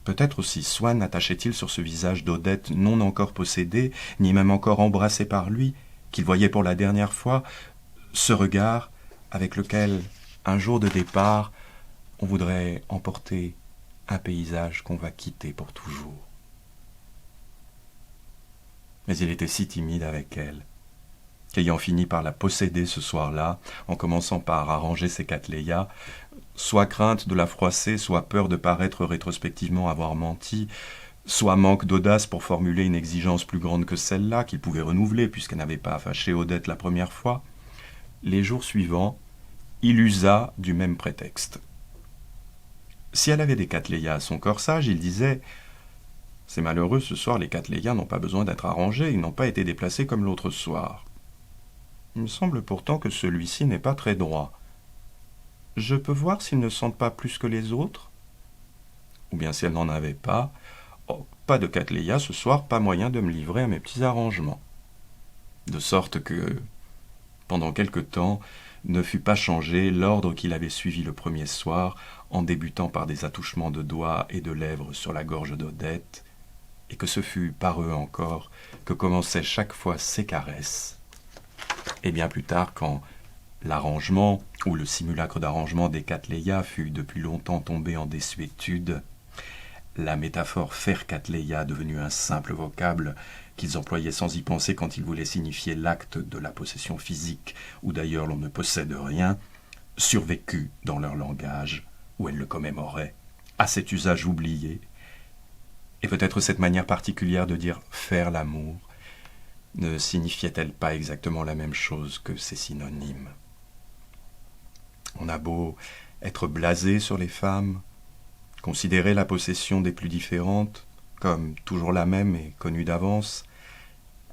S1: Peut-être aussi Swann attachait-il sur ce visage d'Odette non encore possédée, ni même encore embrassée par lui, qu'il voyait pour la dernière fois, ce regard avec lequel, un jour de départ, on voudrait emporter un paysage qu'on va quitter pour toujours. Mais il était si timide avec elle, qu'ayant fini par la posséder ce soir-là, en commençant par arranger ses cattleyas, soit crainte de la froisser, soit peur de paraître rétrospectivement avoir menti, soit manque d'audace pour formuler une exigence plus grande que celle-là, qu'il pouvait renouveler puisqu'elle n'avait pas fâché Odette la première fois, les jours suivants, il usa du même prétexte. Si elle avait des cattleyas à son corsage, il disait « C'est malheureux, ce soir les cattleyas n'ont pas besoin d'être arrangés, ils n'ont pas été déplacés comme l'autre soir. Il me semble pourtant que celui-ci n'est pas très droit. Je peux voir s'ils ne sentent pas plus que les autres ? Ou bien si elle n'en avait pas, oh, pas de cattleya ce soir, pas moyen de me livrer à mes petits arrangements. » De sorte que, pendant quelque temps, ne fut pas changé l'ordre qu'il avait suivi le premier soir, en débutant par des attouchements de doigts et de lèvres sur la gorge d'Odette, et que ce fut par eux encore que commençaient chaque fois ses caresses. Et bien plus tard, quand l'arrangement, ou le simulacre d'arrangement des cattleya fut depuis longtemps tombé en désuétude, la métaphore faire cattleya devenue un simple vocable qu'ils employaient sans y penser quand ils voulaient signifier l'acte de la possession physique, où d'ailleurs l'on ne possède rien, survécut dans leur langage, où elles le commémoraient, à cet usage oublié, et peut-être cette manière particulière de dire « faire l'amour » ne signifiait-elle pas exactement la même chose que ses synonymes. On a beau être blasé sur les femmes, considérer la possession des plus différentes comme toujours la même et connue d'avance,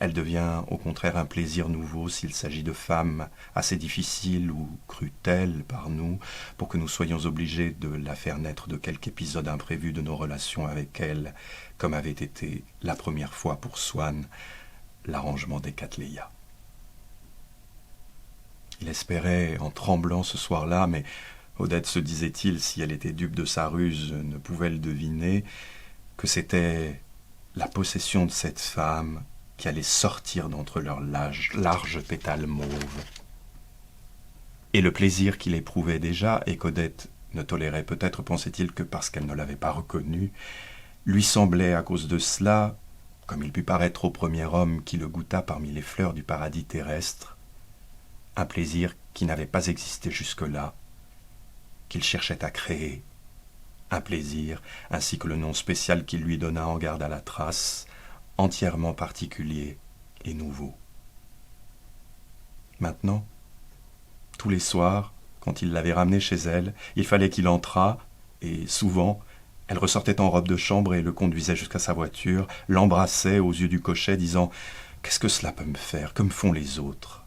S1: elle devient au contraire un plaisir nouveau s'il s'agit de femmes assez difficiles ou cruelles par nous pour que nous soyons obligés de la faire naître de quelque épisode imprévu de nos relations avec elle, comme avait été la première fois pour Swann l'arrangement des cattleya. Il espérait en tremblant ce soir-là, mais Odette, se disait-il, si elle était dupe de sa ruse, ne pouvait le deviner, que c'était la possession de cette femme qui allait sortir d'entre leurs larges pétales mauves. Et le plaisir qu'il éprouvait déjà, et qu'Odette ne tolérait peut-être, pensait-il, que parce qu'elle ne l'avait pas reconnu, lui semblait, à cause de cela, comme il put paraître au premier homme qui le goûta parmi les fleurs du paradis terrestre, un plaisir qui n'avait pas existé jusque-là, qu'il cherchait à créer, un plaisir, ainsi que le nom spécial qu'il lui donna en garde à la trace, entièrement particulier et nouveau. Maintenant, tous les soirs, quand il l'avait ramenée chez elle, il fallait qu'il entrât, et souvent, elle ressortait en robe de chambre et le conduisait jusqu'à sa voiture, l'embrassait aux yeux du cocher, disant « Qu'est-ce que cela peut me faire, comme font les autres ?»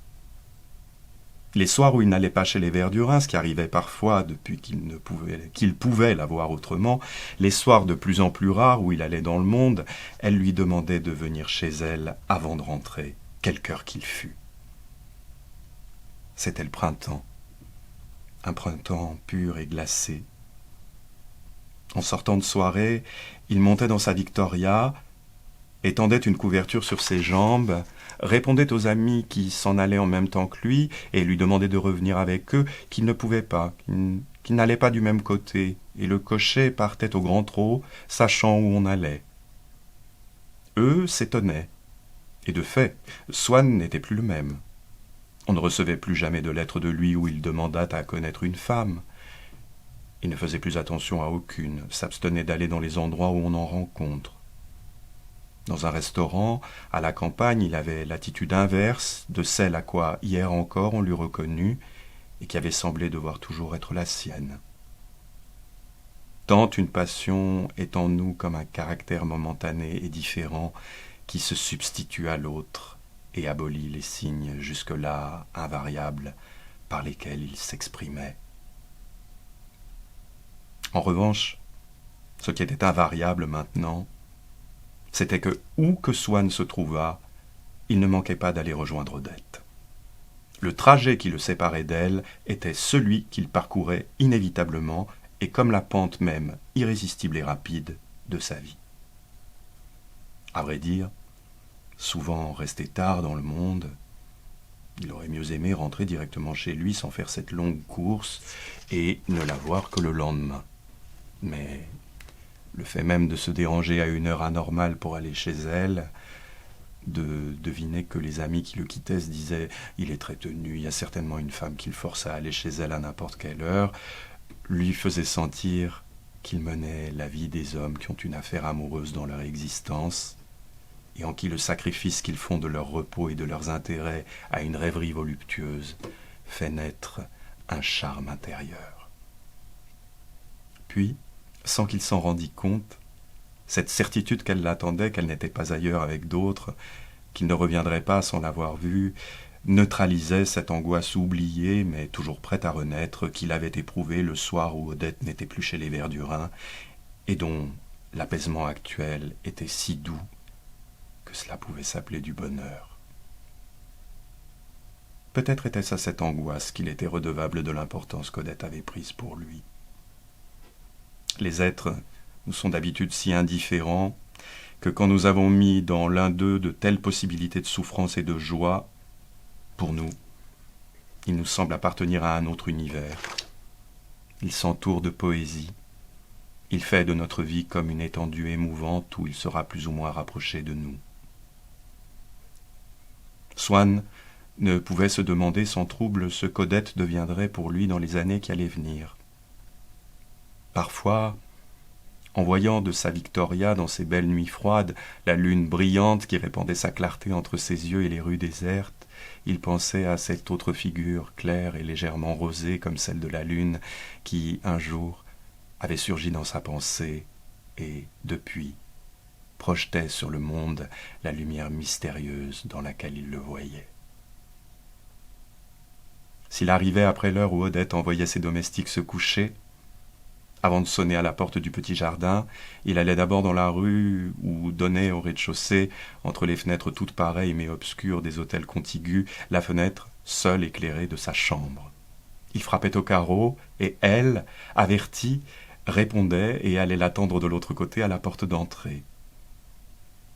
S1: Les soirs où il n'allait pas chez les Verdurins, ce qui arrivait parfois depuis qu'il pouvait la voir autrement, les soirs de plus en plus rares où il allait dans le monde, elle lui demandait de venir chez elle avant de rentrer, quelque heure qu'il fût. C'était le printemps, un printemps pur et glacé. En sortant de soirée, il montait dans sa Victoria, étendait une couverture sur ses jambes, répondait aux amis qui s'en allaient en même temps que lui et lui demandaient de revenir avec eux, qu'il ne pouvait pas, qu'il n'allait pas du même côté, et le cocher partait au grand trot, sachant où on allait. Eux s'étonnaient, et de fait, Swann n'était plus le même. On ne recevait plus jamais de lettres de lui où il demandât à connaître une femme. Il ne faisait plus attention à aucune, s'abstenait d'aller dans les endroits où on en rencontre. Dans un restaurant, à la campagne, il avait l'attitude inverse de celle à quoi, hier encore, on l'eût reconnu et qui avait semblé devoir toujours être la sienne. tant une passion est en nous comme un caractère momentané et différent qui se substitue à l'autre et abolit les signes jusque-là invariables par lesquels il s'exprimait. En revanche, ce qui était invariable maintenant, c'était que, où que Swann se trouvât, il ne manquait pas d'aller rejoindre Odette. Le trajet qui le séparait d'elle était celui qu'il parcourait inévitablement et comme la pente même irrésistible et rapide de sa vie. À vrai dire, souvent resté tard dans le monde, il aurait mieux aimé rentrer directement chez lui sans faire cette longue course et ne la voir que le lendemain. Mais le fait même de se déranger à une heure anormale pour aller chez elle, de deviner que les amis qui le quittaient se disaient « il est très tenu, il y a certainement une femme qui le force à aller chez elle à n'importe quelle heure », lui faisait sentir qu'il menait la vie des hommes qui ont une affaire amoureuse dans leur existence et en qui le sacrifice qu'ils font de leur repos et de leurs intérêts à une rêverie voluptueuse fait naître un charme intérieur. Puis, sans qu'il s'en rendît compte, cette certitude qu'elle l'attendait, qu'elle n'était pas ailleurs avec d'autres, qu'il ne reviendrait pas sans l'avoir vue, neutralisait cette angoisse oubliée, mais toujours prête à renaître, qu'il avait éprouvée le soir où Odette n'était plus chez les Verdurins, et dont l'apaisement actuel était si doux que cela pouvait s'appeler du bonheur. Peut-être était-ce à cette angoisse qu'il était redevable de l'importance qu'Odette avait prise pour lui. Les êtres nous sont d'habitude si indifférents que quand nous avons mis dans l'un d'eux de telles possibilités de souffrance et de joie, pour nous, il nous semble appartenir à un autre univers. Il s'entoure de poésie. Il fait de notre vie comme une étendue émouvante où il sera plus ou moins rapproché de nous. Swann ne pouvait se demander sans trouble ce qu'Odette deviendrait pour lui dans les années qui allaient venir. Parfois, en voyant de sa Victoria dans ces belles nuits froides, la lune brillante qui répandait sa clarté entre ses yeux et les rues désertes, il pensait à cette autre figure claire et légèrement rosée comme celle de la lune qui, un jour, avait surgi dans sa pensée et, depuis, projetait sur le monde la lumière mystérieuse dans laquelle il le voyait. S'il arrivait après l'heure où Odette envoyait ses domestiques se coucher, avant de sonner à la porte du petit jardin, il allait d'abord dans la rue où donnait au rez-de-chaussée, entre les fenêtres toutes pareilles mais obscures des hôtels contigus, la fenêtre seule éclairée de sa chambre. Il frappait au carreau et elle, avertie, répondait et allait l'attendre de l'autre côté à la porte d'entrée.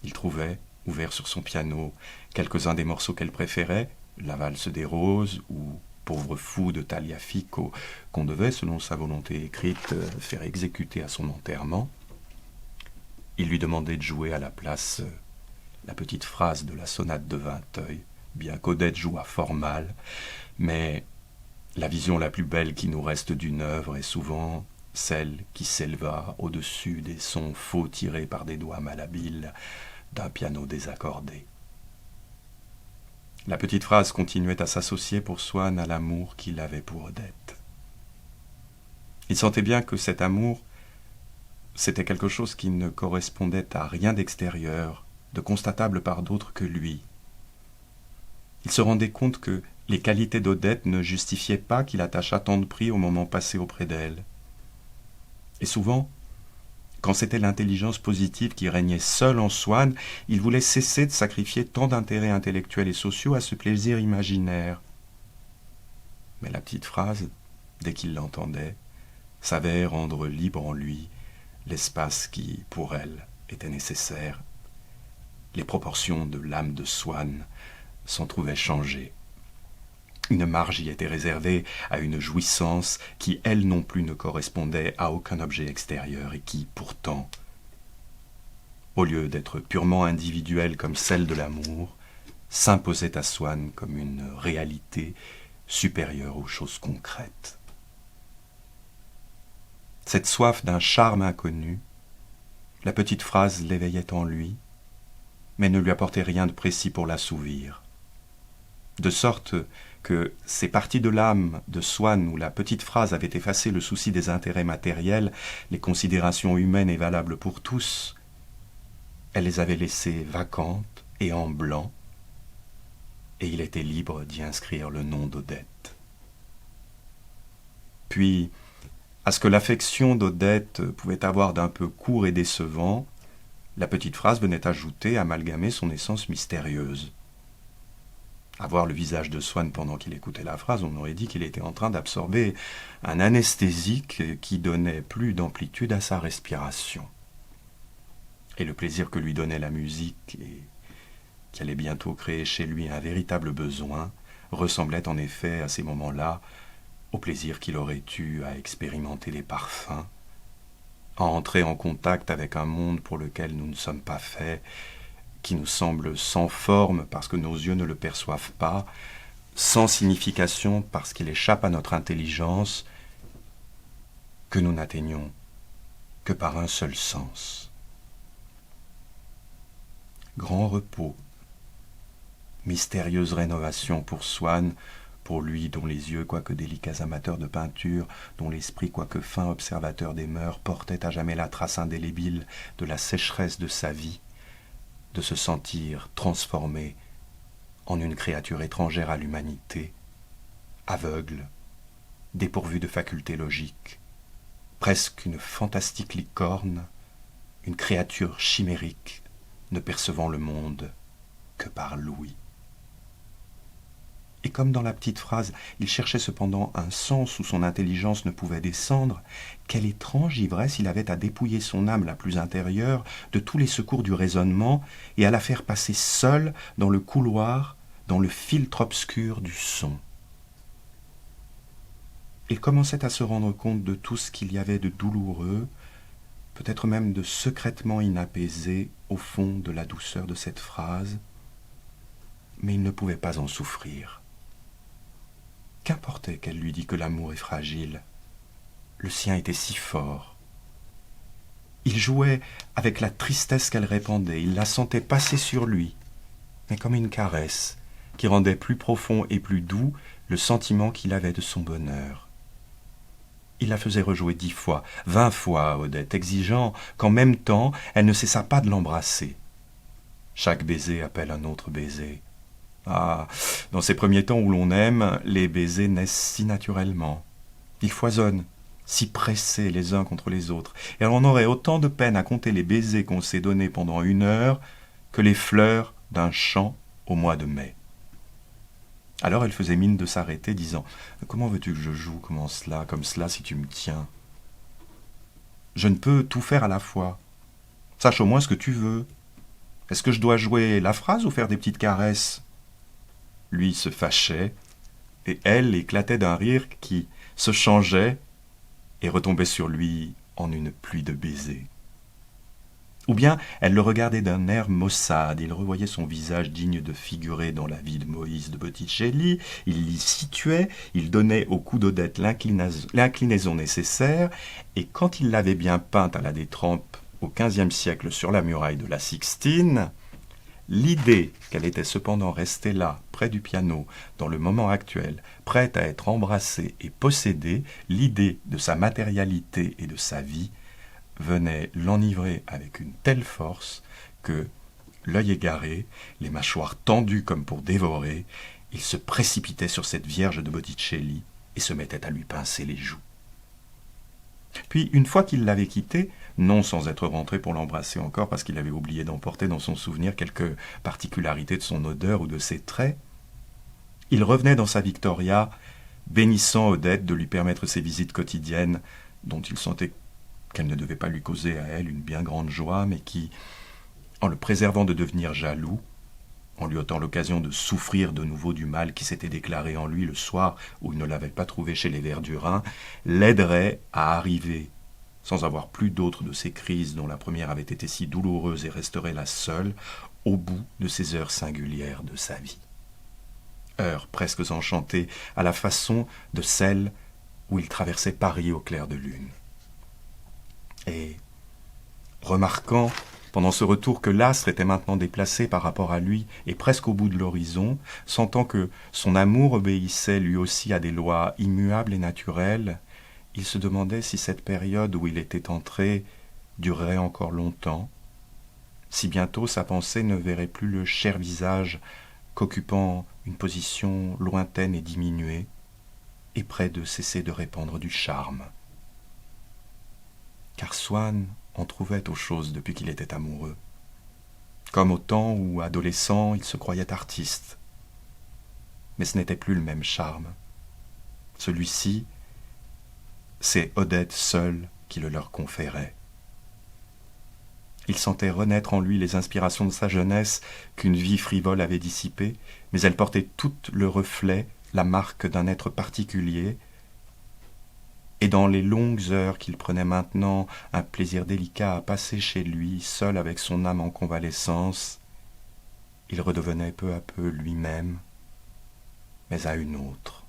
S1: Il trouvait, ouvert sur son piano, quelques-uns des morceaux qu'elle préférait, la valse des roses ou Pauvre fou de Tagliafico, qu'on devait, selon sa volonté écrite, faire exécuter à son enterrement. Il lui demandait de jouer à la place la petite phrase de la sonate de Vinteuil, bien qu'Odette jouât fort mal, mais la vision la plus belle qui nous reste d'une œuvre est souvent celle qui s'éleva au-dessus des sons faux tirés par des doigts malhabiles d'un piano désaccordé. La petite phrase continuait à s'associer pour Swann à l'amour qu'il avait pour Odette. Il sentait bien que cet amour, c'était quelque chose qui ne correspondait à rien d'extérieur, de constatable par d'autres que lui. Il se rendait compte que les qualités d'Odette ne justifiaient pas qu'il attachât tant de prix au moment passé auprès d'elle. Et souvent, quand c'était l'intelligence positive qui régnait seule en Swann, il voulait cesser de sacrifier tant d'intérêts intellectuels et sociaux à ce plaisir imaginaire. Mais la petite phrase, dès qu'il l'entendait, savait rendre libre en lui l'espace qui, pour elle, était nécessaire. Les proportions de l'âme de Swann s'en trouvaient changées. Une marge y était réservée à une jouissance qui, elle non plus, ne correspondait à aucun objet extérieur et qui, pourtant, au lieu d'être purement individuelle comme celle de l'amour, s'imposait à Swann comme une réalité supérieure aux choses concrètes. Cette soif d'un charme inconnu, la petite phrase l'éveillait en lui, mais ne lui apportait rien de précis pour l'assouvir. De sorte que ces parties de l'âme de Swann où la petite phrase avait effacé le souci des intérêts matériels, les considérations humaines et valables pour tous, elle les avait laissées vacantes et en blanc, et il était libre d'y inscrire le nom d'Odette. Puis, à ce que l'affection d'Odette pouvait avoir d'un peu court et décevant, la petite phrase venait ajouter, amalgamer son essence mystérieuse. À voir le visage de Swann pendant qu'il écoutait la phrase, on aurait dit qu'il était en train d'absorber un anesthésique qui donnait plus d'amplitude à sa respiration. Et le plaisir que lui donnait la musique, et qui allait bientôt créer chez lui un véritable besoin, ressemblait en effet à ces moments-là au plaisir qu'il aurait eu à expérimenter les parfums, à entrer en contact avec un monde pour lequel nous ne sommes pas faits, qui nous semble sans forme parce que nos yeux ne le perçoivent pas, sans signification parce qu'il échappe à notre intelligence, que nous n'atteignons que par un seul sens. Grand repos, mystérieuse rénovation pour Swann, pour lui dont les yeux, quoique délicats amateurs de peinture, dont l'esprit, quoique fin observateur des mœurs, portait à jamais la trace indélébile de la sécheresse de sa vie, de se sentir transformé en une créature étrangère à l'humanité, aveugle, dépourvue de facultés logiques, presque une fantastique licorne, une créature chimérique, ne percevant le monde que par l'ouïe. Et comme dans la petite phrase, il cherchait cependant un sens où son intelligence ne pouvait descendre, quelle étrange ivresse il avait à dépouiller son âme la plus intérieure de tous les secours du raisonnement et à la faire passer seule dans le couloir, dans le filtre obscur du son. Il commençait à se rendre compte de tout ce qu'il y avait de douloureux, peut-être même de secrètement inapaisé au fond de la douceur de cette phrase, mais il ne pouvait pas en souffrir. Qu'importait qu'elle lui dît que l'amour est fragile, le sien était si fort. Il jouait avec la tristesse qu'elle répandait, il la sentait passer sur lui, mais comme une caresse qui rendait plus profond et plus doux le sentiment qu'il avait de son bonheur. Il la faisait rejouer 10 fois, 20 fois, Odette, exigeant qu'en même temps, elle ne cessât pas de l'embrasser. Chaque baiser appelle un autre baiser. Ah, dans ces premiers temps où l'on aime, les baisers naissent si naturellement. Ils foisonnent, si pressés les uns contre les autres, et on aurait autant de peine à compter les baisers qu'on s'est donnés pendant 1 heure que les fleurs d'un champ au mois de mai. Alors elle faisait mine de s'arrêter, disant « Comment veux-tu que je joue comme cela, si tu me tiens ? Je ne peux tout faire à la fois. Sache au moins ce que tu veux. Est-ce que je dois jouer la phrase ou faire des petites caresses ?» Lui se fâchait, et elle éclatait d'un rire qui se changeait et retombait sur lui en une pluie de baisers. Ou bien elle le regardait d'un air maussade, il revoyait son visage digne de figurer dans la vie de Moïse de Botticelli, il l'y situait, il donnait au cou d'Odette l'inclinaison nécessaire, et quand il l'avait bien peinte à la détrempe au XVe siècle sur la muraille de la Sixtine, l'idée qu'elle était cependant restée là, près du piano, dans le moment actuel, prête à être embrassée et possédée, l'idée de sa matérialité et de sa vie, venait l'enivrer avec une telle force que, l'œil égaré, les mâchoires tendues comme pour dévorer, il se précipitait sur cette Vierge de Botticelli et se mettait à lui pincer les joues. Puis, une fois qu'il l'avait quittée, non sans être rentré pour l'embrasser encore parce qu'il avait oublié d'emporter dans son souvenir quelques particularités de son odeur ou de ses traits, il revenait dans sa Victoria, bénissant Odette de lui permettre ses visites quotidiennes, dont il sentait qu'elle ne devait pas lui causer à elle une bien grande joie, mais qui, en le préservant de devenir jaloux, en lui ôtant l'occasion de souffrir de nouveau du mal qui s'était déclaré en lui le soir où il ne l'avait pas trouvé chez les Verdurin, l'aiderait à arriver, sans avoir plus d'autre de ces crises dont la première avait été si douloureuse et resterait la seule, au bout de ces heures singulières de sa vie. Heures presque enchantées à la façon de celle où il traversait Paris au clair de lune. Et, remarquant Pendant ce retour que l'astre était maintenant déplacé par rapport à lui et presque au bout de l'horizon, sentant que son amour obéissait lui aussi à des lois immuables et naturelles, il se demandait si cette période où il était entré durerait encore longtemps, si bientôt sa pensée ne verrait plus le cher visage qu'occupant une position lointaine et diminuée, et près de cesser de répandre du charme. Car Swann en trouvait aux choses depuis qu'il était amoureux, comme au temps où, adolescent, il se croyait artiste. Mais ce n'était plus le même charme. Celui-ci, c'est Odette seule qui le leur conférait. Il sentait renaître en lui les inspirations de sa jeunesse qu'une vie frivole avait dissipées, mais elles portaient toutes le reflet, la marque d'un être particulier, et dans les longues heures qu'il prenait maintenant un plaisir délicat à passer chez lui, seul avec son âme en convalescence, il redevenait peu à peu lui-même, mais à une autre.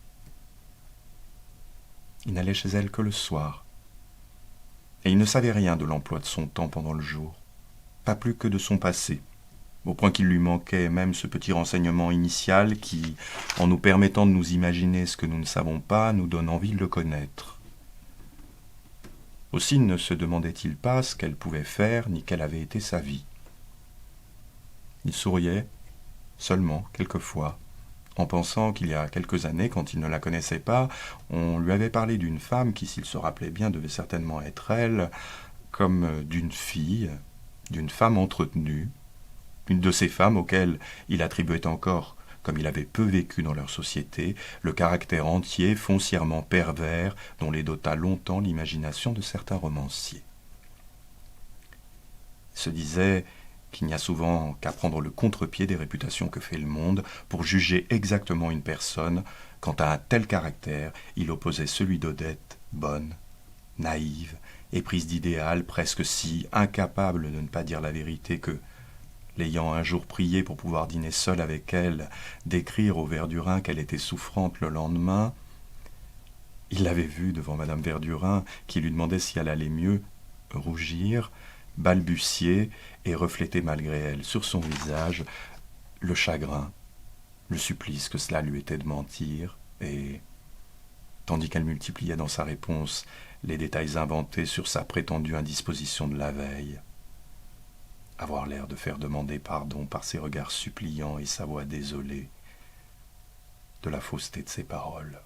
S1: Il n'allait chez elle que le soir, et il ne savait rien de l'emploi de son temps pendant le jour, pas plus que de son passé, au point qu'il lui manquait même ce petit renseignement initial qui, en nous permettant de nous imaginer ce que nous ne savons pas, nous donne envie de le connaître. Aussi ne se demandait-il pas ce qu'elle pouvait faire, ni quelle avait été sa vie. Il souriait, seulement, quelquefois, en pensant qu'il y a quelques années, quand il ne la connaissait pas, on lui avait parlé d'une femme qui, s'il se rappelait bien, devait certainement être elle, comme d'une fille, d'une femme entretenue, une de ces femmes auxquelles il attribuait encore, comme il avait peu vécu dans leur société, le caractère entier, foncièrement pervers, dont les dota longtemps l'imagination de certains romanciers. Il se disait qu'il n'y a souvent qu'à prendre le contre-pied des réputations que fait le monde pour juger exactement une personne, quand à un tel caractère il opposait celui d'Odette, bonne, naïve, éprise d'idéal, presque si incapable de ne pas dire la vérité que, l'ayant un jour priée pour pouvoir dîner seul avec elle, d'écrire au Verdurin qu'elle était souffrante le lendemain, il l'avait vue devant madame Verdurin, qui lui demandait si elle allait mieux, rougir, balbutier et refléter malgré elle sur son visage le chagrin, le supplice que cela lui était de mentir, et, tandis qu'elle multipliait dans sa réponse les détails inventés sur sa prétendue indisposition de la veille, avoir l'air de faire demander pardon par ses regards suppliants et sa voix désolée de la fausseté de ses paroles.